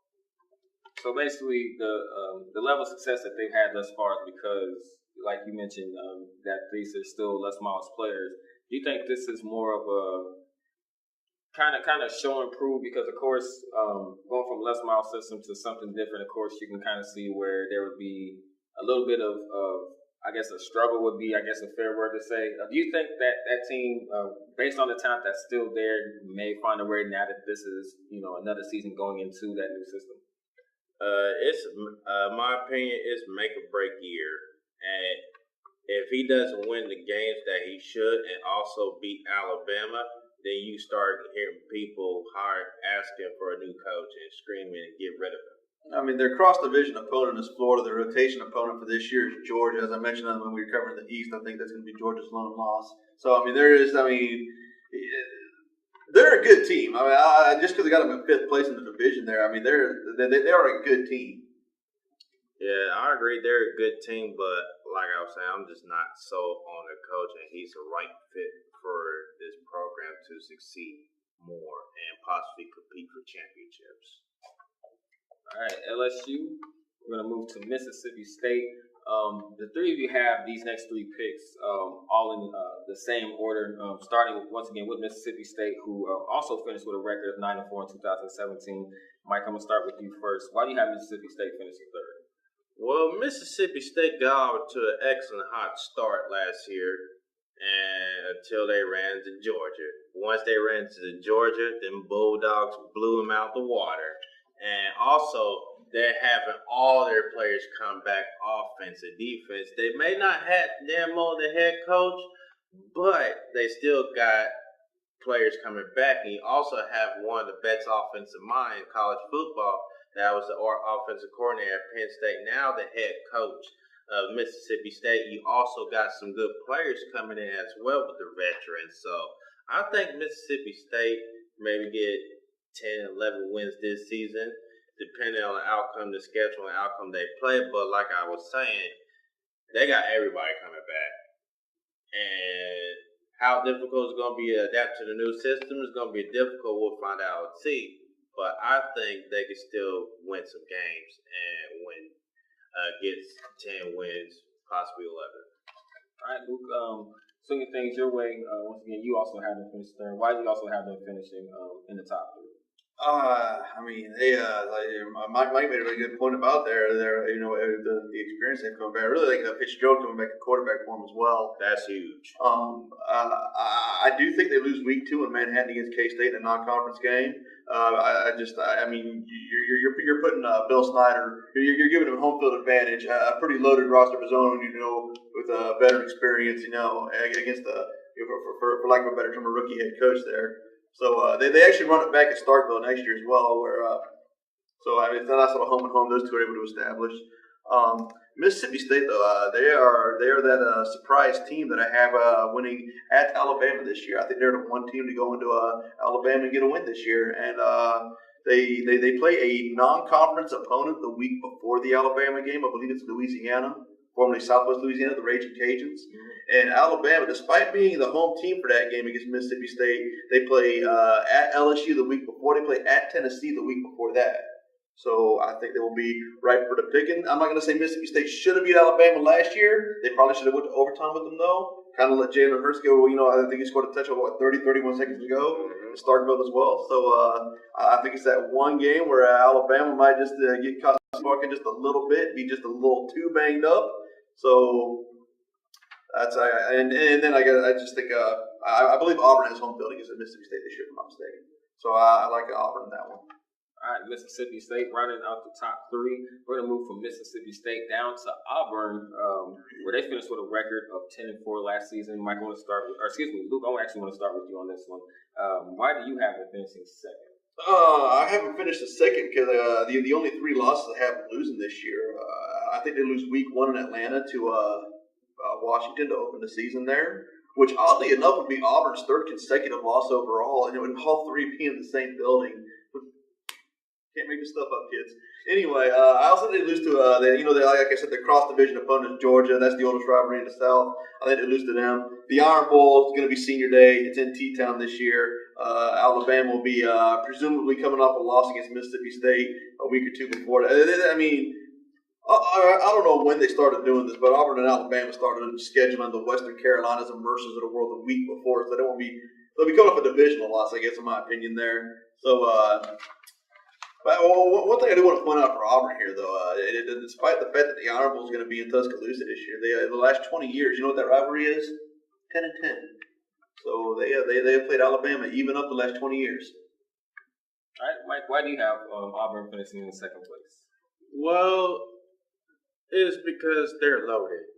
So basically, the level of success that they've had thus far is because, like you mentioned, that these are still Les Miles players. Do you think this is more of a kind of show and prove? Because of course, going from Les Miles system to something different, of course, you can kind of see where there would be a little bit of I guess a struggle would be, I guess, a fair word to say. Do you think that team, based on the talent that's still there, may find a way now that this is another season going into that new system? It's my opinion, it's make or break year, and if he doesn't win the games that he should and also beat Alabama, then you start hearing people asking for a new coach and screaming and get rid of him. I mean, their cross-division opponent is Florida. The rotation opponent for this year is Georgia. As I mentioned when we were covering the East, I think that's going to be Georgia's lone loss. So, I mean, they're a good team. I mean, just because they got them in 5th place in the division there, I mean, they are a good team. Yeah, I agree. They're a good team, but like I was saying, I'm just not sold on the coach, and he's the right fit for this program to succeed more and possibly compete for championships. All right, LSU. We're going to move to Mississippi State. The three of you have these next three picks all in the same order, starting once again with Mississippi State, who also finished with a record of 9-4 in 2017. Mike, I'm going to start with you first. Why do you have Mississippi State finishing third? Well, Mississippi State got off to an excellent hot start last year, and until they ran into Georgia. Once they ran into Georgia, them Bulldogs blew them out the water. And also, they're having all their players come back offense and defense. They may not have Damo, the head coach, but they still got players coming back. And you also have one of the best offensive minds in college football. That was the offensive coordinator at Penn State, now the head coach of Mississippi State. You also got some good players coming in as well with the veterans. So I think Mississippi State maybe get 10, 11 wins this season, depending on the outcome, the schedule, and the outcome they play. But like I was saying, they got everybody coming back. And how difficult it's going to be to adapt to the new system is going to be difficult. We'll find out and see. But I think they can still win some games and get 10 wins, possibly 11. All right, Luke, swinging things your way. Once again, you also have them finish third. Why do you also have them finishing in the top three? I mean, they Mike made a really good point about the experience they've come back. I really think Fitzgerald coming back at quarterback for them as well. That's huge. I do think they lose week 2 in Manhattan against K-State in a non-conference game. I mean, you're putting Bill Snyder. You're giving him home field advantage. A pretty loaded roster of his own, with veteran experience, against for lack of a better term, a rookie head coach there. So they actually run it back at Starkville next year as well. It's a nice little home and home those two are able to establish. Mississippi State though, they are that surprise team that I have winning at Alabama this year. I think they're the one team to go into Alabama and get a win this year, and they play a non-conference opponent the week before the Alabama game. I believe it's Louisiana, formerly Southwest Louisiana, the Raging Cajuns. And Alabama, despite being the home team for that game against Mississippi State, they play at LSU the week before. They play at Tennessee the week before that. So I think they will be ripe for the picking. I'm not going to say Mississippi State should have beat Alabama last year. They probably should have went to overtime with them, though. Kind of let Jalen Hurts go. I think he scored a touchdown, 31 seconds ago in Starkville as well. So I think it's that one game where Alabama might just get caught sparking just a little bit, be just a little too banged up. So that's and then I just think I believe Auburn has home field against Mississippi State this year, if I'm not mistaken. So I like Auburn in that one. All right, Mississippi State running out the top three. We're going to move from Mississippi State down to Auburn, where they finished with a record of 10-4 last season. Mike, Luke, I actually want to start with you on this one. Why do you have them finishing second? I haven't finished the second because the only 3 losses I have losing this year. I think they lose week 1 in Atlanta to Washington to open the season there, which oddly enough would be Auburn's 3rd consecutive loss overall, and it would all 3 be in the same building. Can't make this stuff up, kids. Anyway, I also think they lose to like I said, the cross division opponent Georgia. That's the oldest rivalry in the South. I think they lose to them. The Iron Bowl is going to be Senior Day. It's in T-Town this year. Alabama will be presumably coming off a loss against Mississippi State a week or 2 before. I mean, I don't know when they started doing this, but Auburn and Alabama started scheduling the Western Carolinas and Mercers of the world the week before, so they'll be coming off a divisional loss, I guess, in my opinion there. So. But one thing I do want to point out for Auburn here, though, despite the fact that the Iron Bowl is going to be in Tuscaloosa this year, the last 20 years, you know what that rivalry is? 10-10. So they have played Alabama even up the last 20 years. All right, Mike, why do you have Auburn finishing in second place? Well, it's because they're loaded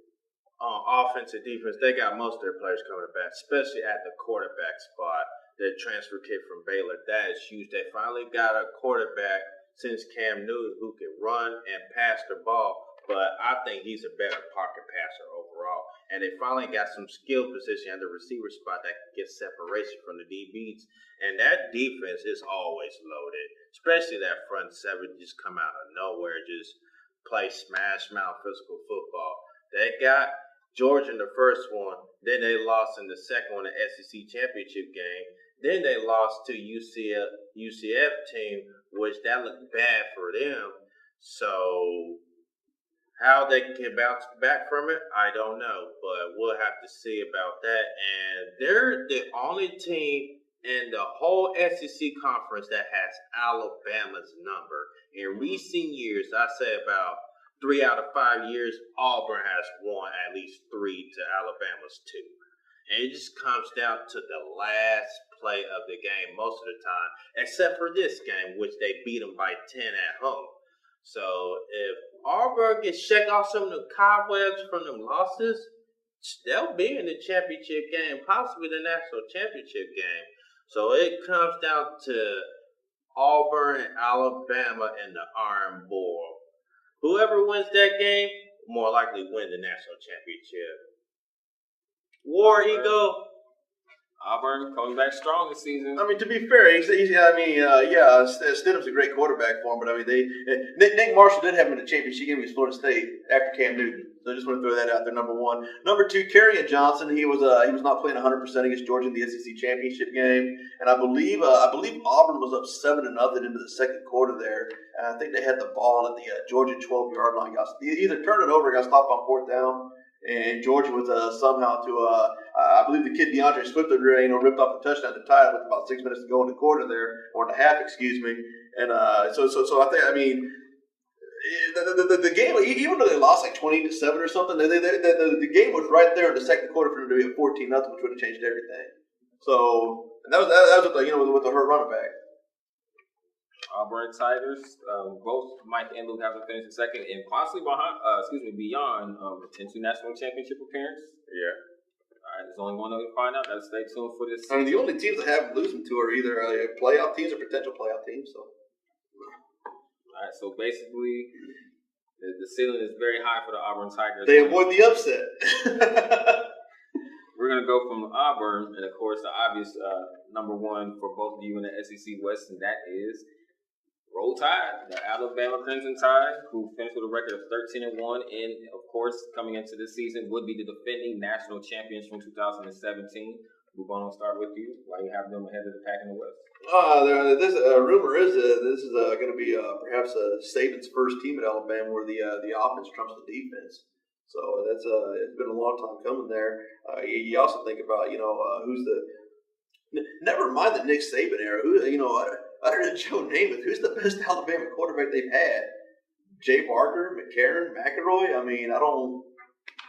on offense and defense. They got most of their players coming back, especially at the quarterback spot. The transfer kid from Baylor, that is huge. They finally got a quarterback since Cam Newton who can run and pass the ball, but I think he's a better pocket passer overall. And they finally got some skill position at the receiver spot that can get separation from the DBs. And that defense is always loaded, especially that front seven just come out of nowhere, just play smash mouth physical football. They got Georgia in the first one. Then they lost in the second one, the SEC championship game. Then they lost to UCF team, which that looked bad for them. So how they can bounce back from it, I don't know. But we'll have to see about that. And they're the only team in the whole SEC conference that has Alabama's number. In recent years, I say about 3 out of 5 years, Auburn has won at least 3 to Alabama's 2. And it just comes down to the last play of the game most of the time, except for this game, which they beat them by 10 at home. So if Auburn can shake off some of the cobwebs from them losses, they'll be in the championship game, possibly the national championship game. So it comes down to Auburn and Alabama and the Iron Bowl. Whoever wins that game, more likely win the national championship. War Eagle. Auburn coming back strong this season. I mean, to be fair, Stidham's a great quarterback for him, but I mean, Nick Marshall did have him in the championship game against Florida State after Cam Newton. So I just want to throw that out there. Number one. Number two, Kerryon Johnson. He was not playing 100% against Georgia in the SEC championship game, and I believe Auburn was up 7-0 into the second quarter there. And I think they had the ball at the Georgia 12-yard line. Either turned it over or got stopped on fourth down. And Georgia was somehow I believe the kid DeAndre Swift ripped off the touchdown to tie it with about 6 minutes to go in the quarter there, or in the half, excuse me. And so I think, the game, even though they lost like 20-7 or something, the game was right there in the second quarter for them to be at 14-0, which would have changed everything. So and that was with the hurt running back. Auburn Tigers, both Mike and Luke have to finish in second, and possibly beyond into national championship appearance. Yeah. All right, there's only one way to find out. Gotta stay tuned for this. I mean, the only teams that have losing to are either playoff teams or potential playoff teams. So. All right, so basically, the ceiling is very high for the Auburn Tigers. They avoid the upset. We're gonna go from Auburn, and of course, the obvious number one for both of you in the SEC West, and that is Roll Tide, the Alabama Crimson Tide, who finished with a record of 13-1, and of course, coming into this season, would be the defending national champions from 2017. Lubon, I'll start with you. Why you have them ahead of the pack in the West? This rumor is this is going to be perhaps Saban's first team at Alabama, where the offense trumps the defense. So that's it's been a long time coming there. You also think about who's the never mind the Nick Saban era. Other than Joe Namath, who's the best Alabama quarterback they've had? Jay Barker, McCarron, McElroy. I mean, I don't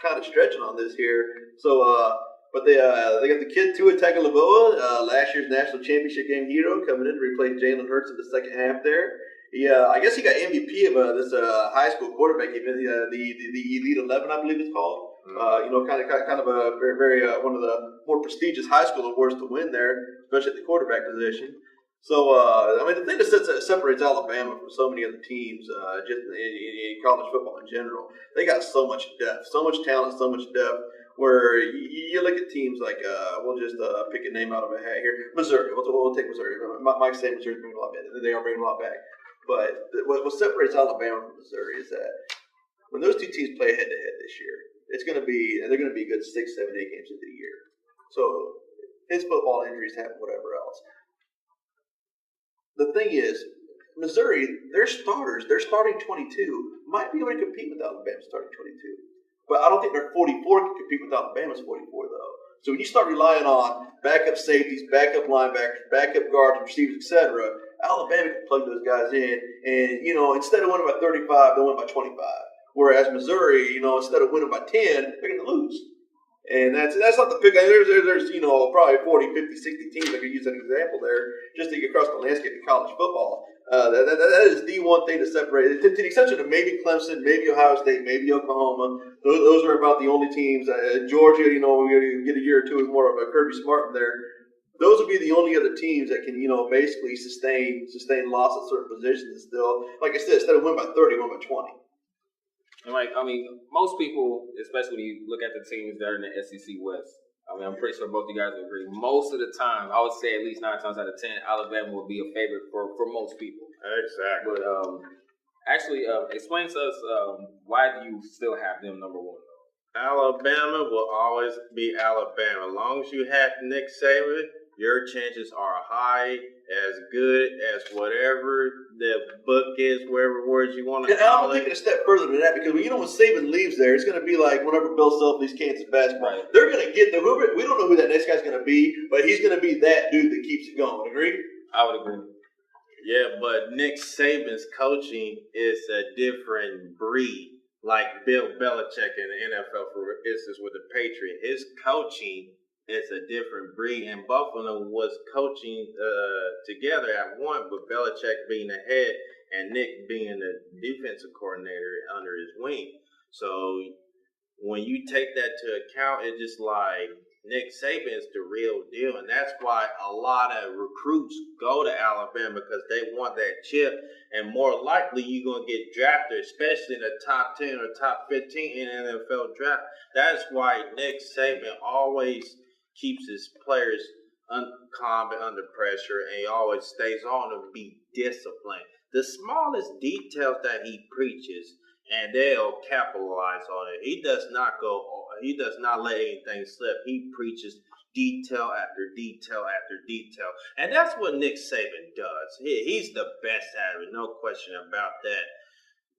kind of stretching on this here. So, but they got the kid Tua Tagovailoa, last year's national championship game hero, coming in to replace Jalen Hurts in the second half there. I guess he got MVP of this high school quarterback event, the Elite 11, I believe it's called. Kind of a very, very one of the more prestigious high school awards to win there, especially at the quarterback position. So, the thing that separates Alabama from so many other teams, just in college football in general, they got so much depth, so much talent, so much depth, where you look at teams like, we'll just pick a name out of a hat here, Missouri. We'll take Missouri. Mike said Missouri's bringing a lot back. They are bringing a lot back. But what separates Alabama from Missouri is that when those two teams play head-to-head this year, they're going to be a good 6, 7, 8 games into the year. So his football injuries happen, whatever else. The thing is, Missouri, their starting 22 might be able to compete with Alabama's starting 22. But I don't think their 44 can compete with Alabama's 44, though. So when you start relying on backup safeties, backup linebackers, backup guards, receivers, etc., Alabama can plug those guys in, and instead of winning by 35, they'll win by 25. Whereas Missouri, instead of winning by 10, they're going to lose. And that's not the pick. There's probably 40, 50, 60 teams I could use as an example there just to get across the landscape of college football. That is the one thing to separate. To the exception of maybe Clemson, maybe Ohio State, maybe Oklahoma. Those are about the only teams. Georgia, we get a year or two with more of a Kirby Smart in there. Those would be the only other teams that can, basically sustain loss at certain positions. Still, like I said, instead of win by 30, win by 20. And most people, especially when you look at the teams that are in the SEC West, I'm pretty sure both of you guys would agree. Most of the time, I would say at least 9 times out of 10, Alabama would be a favorite for most people. Exactly. But explain to us why do you still have them number one? Alabama will always be Alabama. As long as you have Nick Saban, your chances are high, as good as whatever the book is, whatever words you want to And I'm call taking it. a step further than that because when Saban leaves there, it's going to be like whenever Bill Self leaves Kansas basketball. Right. They're going to get the whoever. We don't know who that next guy's going to be, but he's going to be that dude that keeps it going. Agree? I would agree. Yeah, but Nick Saban's coaching is a different breed. Like Bill Belichick in the NFL, for instance, with the Patriots, his coaching is a different breed, and both of them was coaching together at one, but Belichick being the head and Nick being the defensive coordinator under his wing. So when you take that to account, it's just like Nick Saban is the real deal, and that's why a lot of recruits go to Alabama because they want that chip, and more likely you're going to get drafted, especially in the top 10 or top 15 in the NFL draft. That's why Nick Saban always keeps his players calm and under pressure, and he always stays on them, be disciplined. The smallest details that he preaches, and they'll capitalize on it. He does not let anything slip. He preaches detail after detail after detail. And that's what Nick Saban does. He's the best at it, no question about that.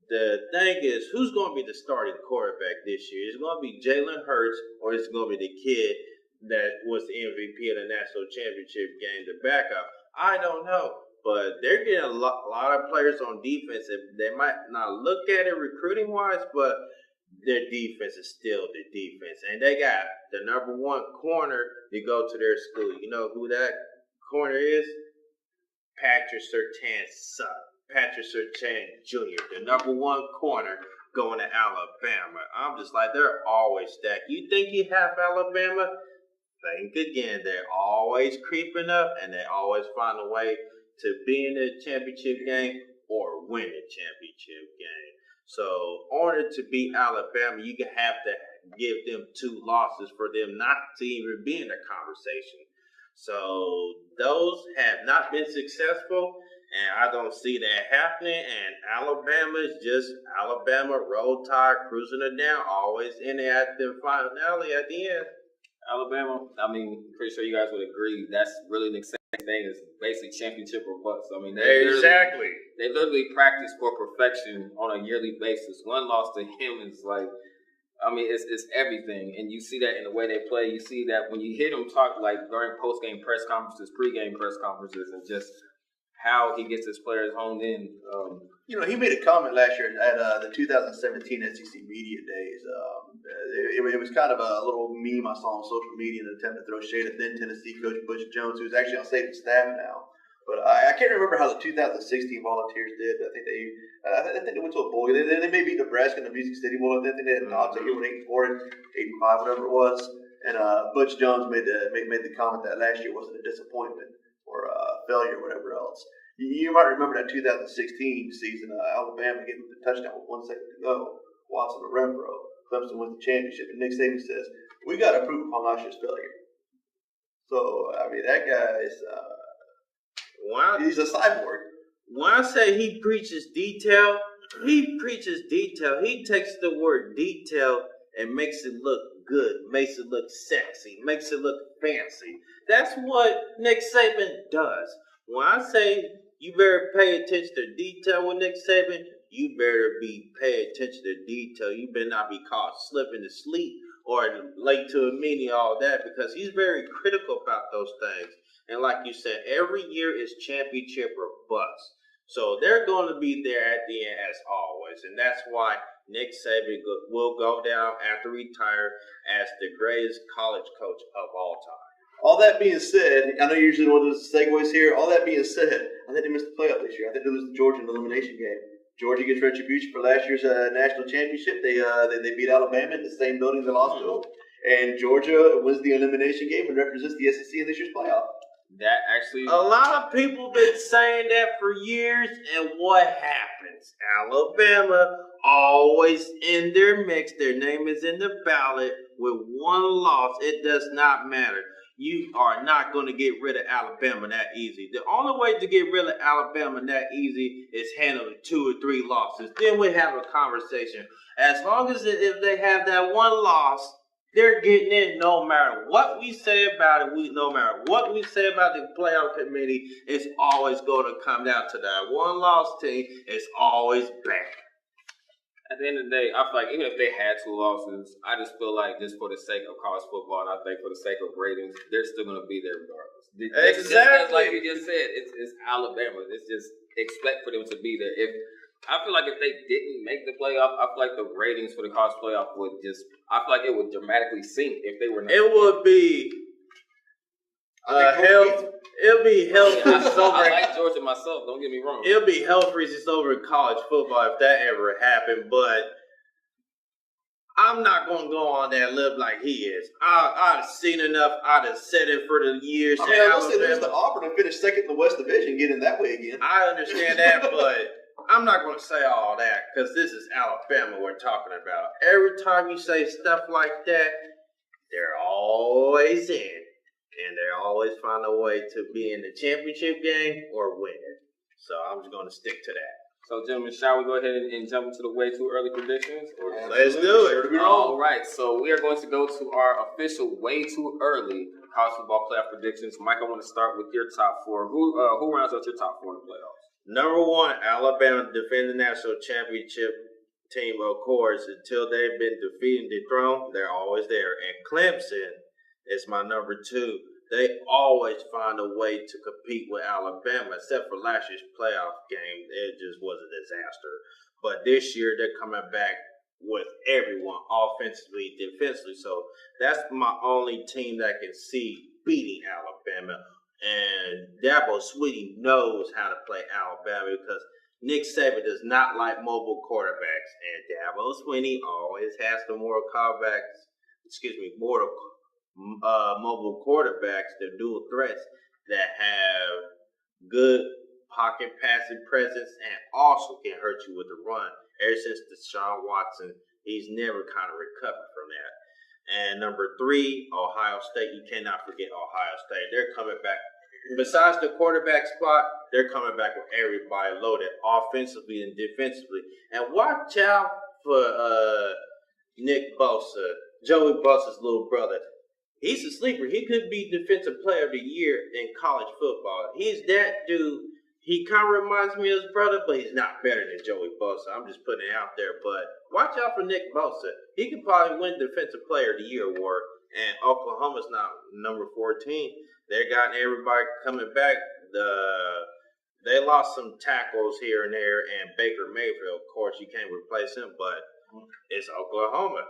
The thing is, who's going to be the starting quarterback this year? Is it going to be Jalen Hurts, or is it going to be the kid that was the MVP of the national championship game, the backup? I don't know. But they're getting a lot of players on defense. They might not look at it recruiting-wise, but their defense is still the defense. And they got the number one corner to go to their school. You know who that corner is? Patrick Surtain's son. Patrick Surtain Jr., the number one corner going to Alabama. I'm just like, they're always stacked. You think you have Alabama? Think again. They're always creeping up, and they always find a way to be in the championship game or win the championship game. So, in order to beat Alabama, you have to give them 2 losses for them not to even be in the conversation. So, those have not been successful, and I don't see that happening. And Alabama is just Alabama, roll tide, cruising it down, always in it at the finale at the end. Alabama, I mean, pretty sure you guys would agree. That's really the same thing as basically championship or bust. I mean, they literally practice for perfection on a yearly basis. One loss to him is like, I mean, it's everything. And you see that in the way they play. You see that when you hear them talk, like during post-game press conferences, pre-game press conferences, and just how he gets his players honed in. He made a comment last year at the 2017 SEC Media Days. It was kind of a little meme I saw on social media in an attempt to throw shade at then Tennessee coach Butch Jones, who's actually on Saban's staff now. But I can't remember how the 2016 Volunteers did. I think they went to a bowl. They may beat Nebraska in the Music City Bowl. I think they had an odds. They went 8-4, 8-5, whatever it was. And Butch Jones made the comment that last year wasn't a disappointment or failure, or whatever else. You might remember that 2016 season, Alabama getting the touchdown with 1 second to go. Watson to Renfro. Clemson wins the championship. And Nick Saban says, we got to improve upon last year's failure. So, I mean, that guy is, he's a cyborg. When I say he preaches detail, he preaches detail. He takes the word detail and makes it look good, makes it look sexy, makes it look fancy. That's what Nick Saban does. When I say you better pay attention to detail with Nick Saban, you better be paying attention to detail. You better not be caught slipping to sleep or late to a meeting, all that, because he's very critical about those things. And like you said, every year is championship or bust. So they're going to be there at the end as always. And that's why Nick Saban will go down after retire as the greatest college coach of all time. All that being said, I know you usually want to do segues here. All that being said, I think they missed the playoff this year. I think they lose to Georgia in the elimination game. Georgia gets retribution for last year's national championship. They beat Alabama in the same building they lost to them. And Georgia wins the elimination game and represents the SEC in this year's playoff. That actually, a lot of people been saying that for years, and what happens? Alabama always in their mix. Their name is in the ballot with 1 loss. It does not matter. you are not going to get rid of Alabama that easy. The only way to get rid of Alabama that easy is handling 2 or 3 losses. Then we have a conversation. As long as if they have that one loss, they're getting in no matter what we say about it. No matter what we say about the playoff committee, it's always going to come down to that one loss team. It's always bad. At the end of the day, I feel like even if they had 2 losses, I just feel like just for the sake of college football, and I think for the sake of ratings, they're still going to be there regardless. Exactly. Just like you just said, it's Alabama. It's just expect for them to be there. I feel like if they didn't make the playoff, I feel like the ratings for the college playoff would I feel like it would dramatically sink if they were not. It would be it'll be hell freezes over. I like Georgia myself, don't get me wrong. It'll be hell freezes over in college football if that ever happened, but I'm not going to go on that lip like he is. I've seen enough. I've said it for the years. I mean, unless they lose to Auburn and finish second in the West Division, get in that way again. I understand that, but I'm not going to say all that because this is Alabama we're talking about. Every time you say stuff like that, they're always in. And they always find a way to be in the championship game or win it. So I'm just going to stick to that. So, gentlemen, shall we go ahead and jump into the way too early predictions? Let's do it. All right. So we are going to go to our official way too early college football playoff predictions. Mike, I want to start with your top 4. Who rounds out your top 4 in the playoffs? Number 1, Alabama defending the national championship team, of course. Until they've been defeated and dethroned, they're always there. And Clemson is my number 2. They always find a way to compete with Alabama, except for last year's playoff game. It just was a disaster. But this year, they're coming back with everyone, offensively, defensively. So that's my only team that can see beating Alabama. And Dabo Swinney knows how to play Alabama because Nick Saban does not like mobile quarterbacks. And Dabo Swinney always has the mobile quarterbacks, the dual threats that have good pocket passing presence and also can hurt you with the run. Ever since Deshaun Watson, he's never kind of recovered from that. And number 3, Ohio State. You cannot forget Ohio State. They're coming back. Besides the quarterback spot, they're coming back with everybody loaded offensively and defensively. And watch out for Nick Bosa, Joey Bosa's little brother. He's a sleeper. He could be Defensive Player of the Year in college football. He's that dude. He kind of reminds me of his brother, but he's not better than Joey Bosa. I'm just putting it out there. But watch out for Nick Bosa. He could probably win Defensive Player of the Year award. And Oklahoma's now number 14. They got everybody coming back. They lost some tackles here and there. And Baker Mayfield, of course, you can't replace him. But it's Oklahoma.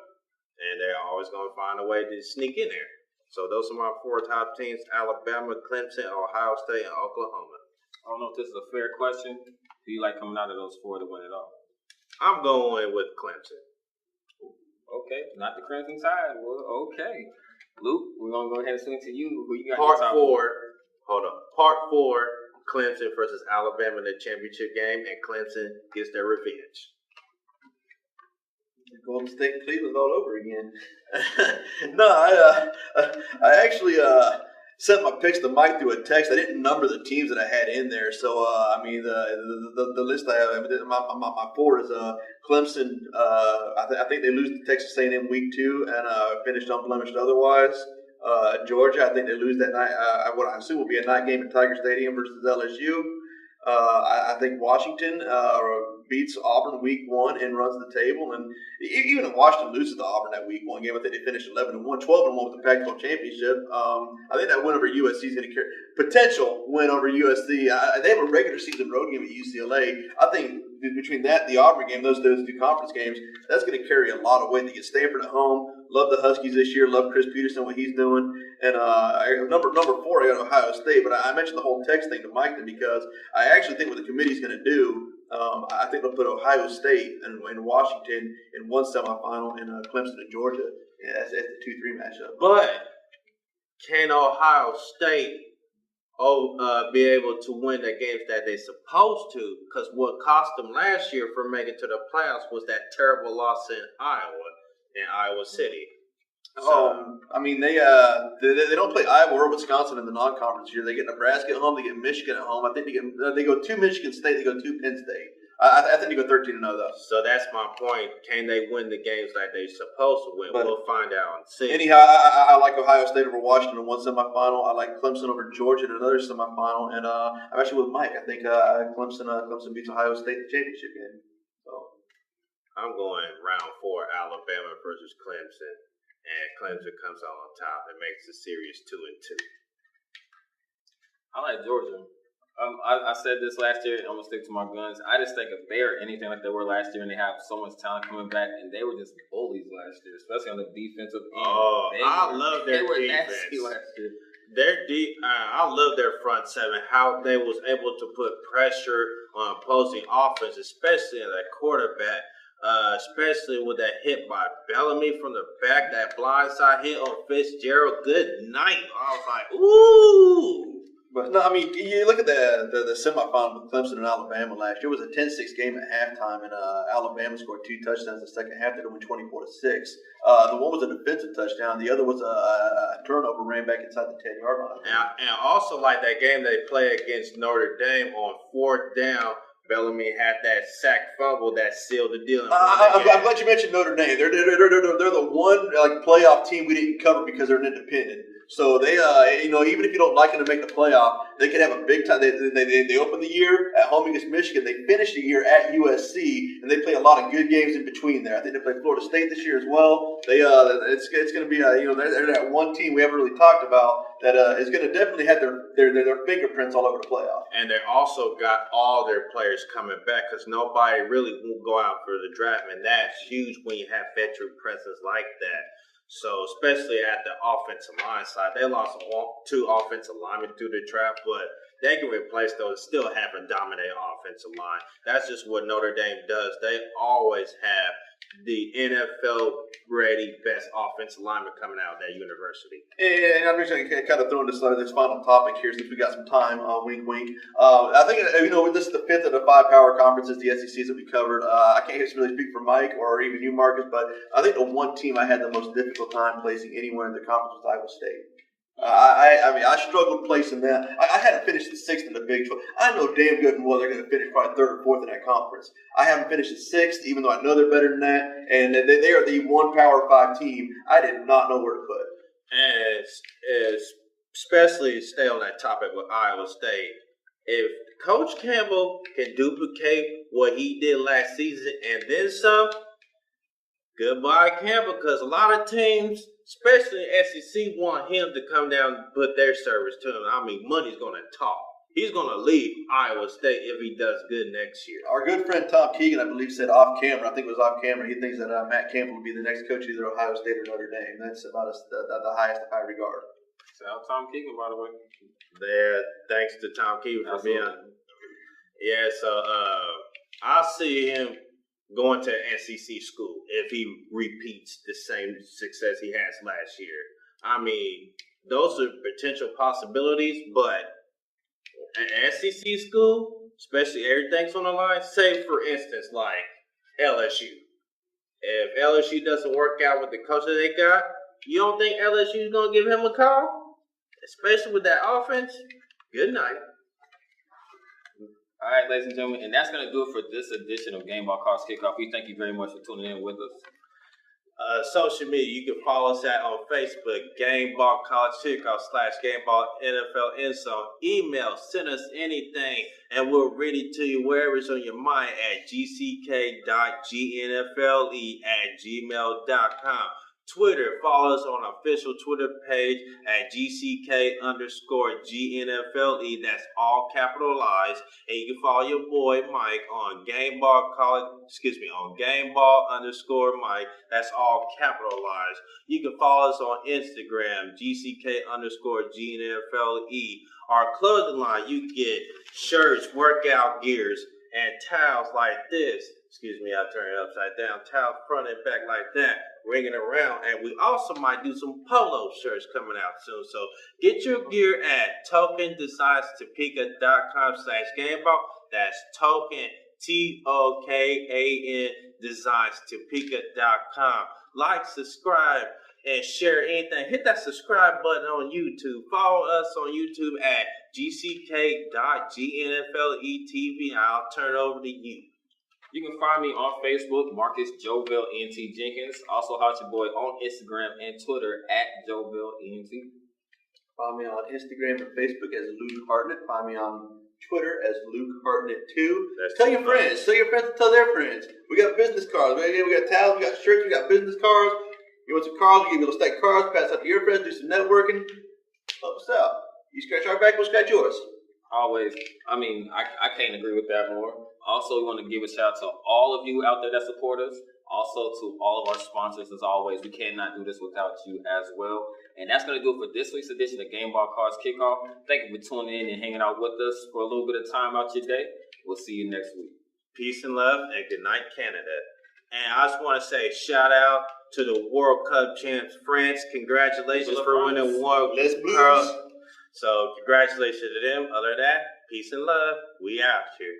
And they're always going to find a way to sneak in there. So those are my 4 top teams: Alabama, Clemson, Ohio State, and Oklahoma. I don't know if this is a fair question. Do you like coming out of those 4 to win it all? I'm going with Clemson. Okay, not the Crimson Tide. Well, okay. Luke, we're going to go ahead and swing to you. Who you got? Part 4. Hold on. Part 4, Clemson versus Alabama in the championship game, and Clemson gets their revenge. Golden State and Cleveland all over again. No, I actually sent my picks to Mike through a text. I didn't number the teams that I had in there, so I mean the list I have. My 4 is Clemson. I think they lose to Texas A&M week 2 and finished unblemished otherwise. Georgia, I think they lose that night. What I assume will be a night game at Tiger Stadium versus LSU. I think Washington beats Auburn week 1 and runs the table. And even if Washington loses to Auburn that week 1 game, I think they finished 11-1, 12-1 with the Pac-12 championship. I think that win over USC is going to carry potential win over USC. They have a regular season road game at UCLA. I think between that and the Auburn game, those 2 conference games, that's going to carry a lot of weight. They get Stanford at home. Love the Huskies this year. Love Chris Peterson, what he's doing. And number 4, I got Ohio State. But I mentioned the whole text thing to Mike because I actually think what the committee's going to do, I think they'll put Ohio State and Washington in one semifinal and Clemson and Georgia. Yeah, that's the 2-3 matchup. But can Ohio State be able to win the games that they're supposed to? Because what cost them last year for making to the playoffs was that terrible loss in Iowa City. I mean, they don't play Iowa or Wisconsin in the non-conference year. They get Nebraska at home. They get Michigan at home. I think they go to Michigan State. They go to Penn State. I think they go 13-0 though. So that's my point. Can they win the games like they're supposed to win? But we'll find out and see. Anyhow, I like Ohio State over Washington in one semifinal. I like Clemson over Georgia in another semifinal. And I'm actually with Mike. I think Clemson beats Ohio State in the championship game. So I'm going round 4, Alabama versus Clemson. And Clemson comes out on top and makes the series 2-2. I like Georgia. I said this last year, and I'm going to stick to my guns. I just think if they are anything like they were last year and they have so much talent coming back, and they were just bullies last year, especially on the defensive end. Oh, I love their defense. Nasty last year. I love their front seven, how they was able to put pressure on opposing offense, especially at that quarterback, especially with that hit by Bellamy from the back, that blindside hit on Fitzgerald. Good night. I was like, ooh. But no, I mean, you look at the semifinal with Clemson and Alabama last year. It was a 10-6 game at halftime, and Alabama scored 2 touchdowns in the second half. They won 24-6. The one was a defensive touchdown. The other was a turnover, ran back inside the 10-yard line. And also, like that game they played against Notre Dame on 4th down, Bellamy had that sack fumble that sealed the deal. I'm glad you mentioned Notre Dame. They're the one playoff team we didn't cover because they're an independent. So they, even if you don't like them to make the playoff, they can have a big time. They open the year at home against Michigan. They finish the year at USC, and they play a lot of good games in between there. I think they play Florida State this year as well. It's going to be they're that one team we haven't really talked about that is going to definitely have their fingerprints all over the playoff. And they also got all their players coming back because nobody really won't go out for the draft, and that's huge when you have veteran presence like that. So, especially at the offensive line side, they lost 2 offensive linemen through the draft, but they can replace those and still have a dominant offensive line. That's just what Notre Dame does. They always have the NFL-ready best offensive lineman coming out of that university. And I'm just going to kind of throw in this final topic here since we got some time. Wink, wink. I think this is the 5th of the 5 power conferences, the SECs that we covered. I can't really speak for Mike or even you, Marcus, but I think the one team I had the most difficult time placing anywhere in the conference was Iowa State. I struggled placing that. I hadn't finished the 6th in the Big 12. I know damn good and well they're going to finish probably 3rd or 4th in that conference. I haven't finished the 6th, even though I know they're better than that. And they are the one Power 5 team. I did not know where to put. And especially stay on that topic with Iowa State. If Coach Campbell can duplicate what he did last season and then some, goodbye Campbell, because a lot of teams, especially SEC, want him to come down and put their service to him. I mean, money's going to talk. He's going to leave Iowa State if he does good next year. Our good friend Tom Keegan, I believe, said off camera, I think it was off camera, he thinks that Matt Campbell will be the next coach of either Ohio State or Notre Dame. That's about the highest of high regard. Shout out Tom Keegan, by the way. There, thanks to Tom Keegan for being on. Yeah, so I see him going to SEC school if he repeats the same success he has last year. I mean, those are potential possibilities, but an SEC school, especially everything's on the line, say for instance like LSU. If LSU doesn't work out with the coach that they got, you don't think LSU is going to give him a call? Especially with that offense? Good night. All right, ladies and gentlemen, and that's going to do it for this edition of Gameball College Kickoff. We thank you very much for tuning in with us. Social media, you can follow us on Facebook, Gameball College Kickoff /Gameball NFL Endzone. Email, send us anything, and we'll read it to you wherever it's on your mind at gck.gnfle@gmail.com. Twitter, follow us on our official Twitter page at GCK_GNFLE. That's all capitalized. And you can follow your boy Mike on Gameball_Mike. That's all capitalized. You can follow us on Instagram, GCK_GNFLE. Our clothing line, you get shirts, workout gears, and towels like this. Excuse me, I'll turn it upside down. Towels front and back like that, ringing around. And we also might do some polo shirts coming out soon. So get your gear at tokendesignstopeka.com/Gameball. That's token, TOKAN, designstopeka.com. Like, subscribe, and share anything. Hit that subscribe button on YouTube. Follow us on YouTube at gck.gnfletv. I'll turn it over to you. You can find me on Facebook, Marcus Jovell NT Jenkins. Also, holler at your boy on Instagram and Twitter at Jovell NT. Find me on Instagram and Facebook as Luke Hartnett. Find me on Twitter as Luke Hartnett2. Tell your friends. Tell your friends to tell their friends. We got business cards. We got towels. We got shirts. We got business cards. You want some cards? We give you a little stack of cards. Pass out to your friends. Do some networking. Help us out. You scratch our back, we'll scratch yours. Always. I mean, I can't agree with that more. Also, we want to give a shout out to all of you out there that support us. Also to all of our sponsors, as always. We cannot do this without you as well. And that's going to do it for this week's edition of Gameball Cards Kickoff. Thank you for tuning in and hanging out with us for a little bit of time out your day. We'll see you next week. Peace and love, and good night, Canada. And I just want to say shout out to the World Cup champs, France. Congratulations for winning World Cup. So congratulations to them. Other than that, peace and love. We out here.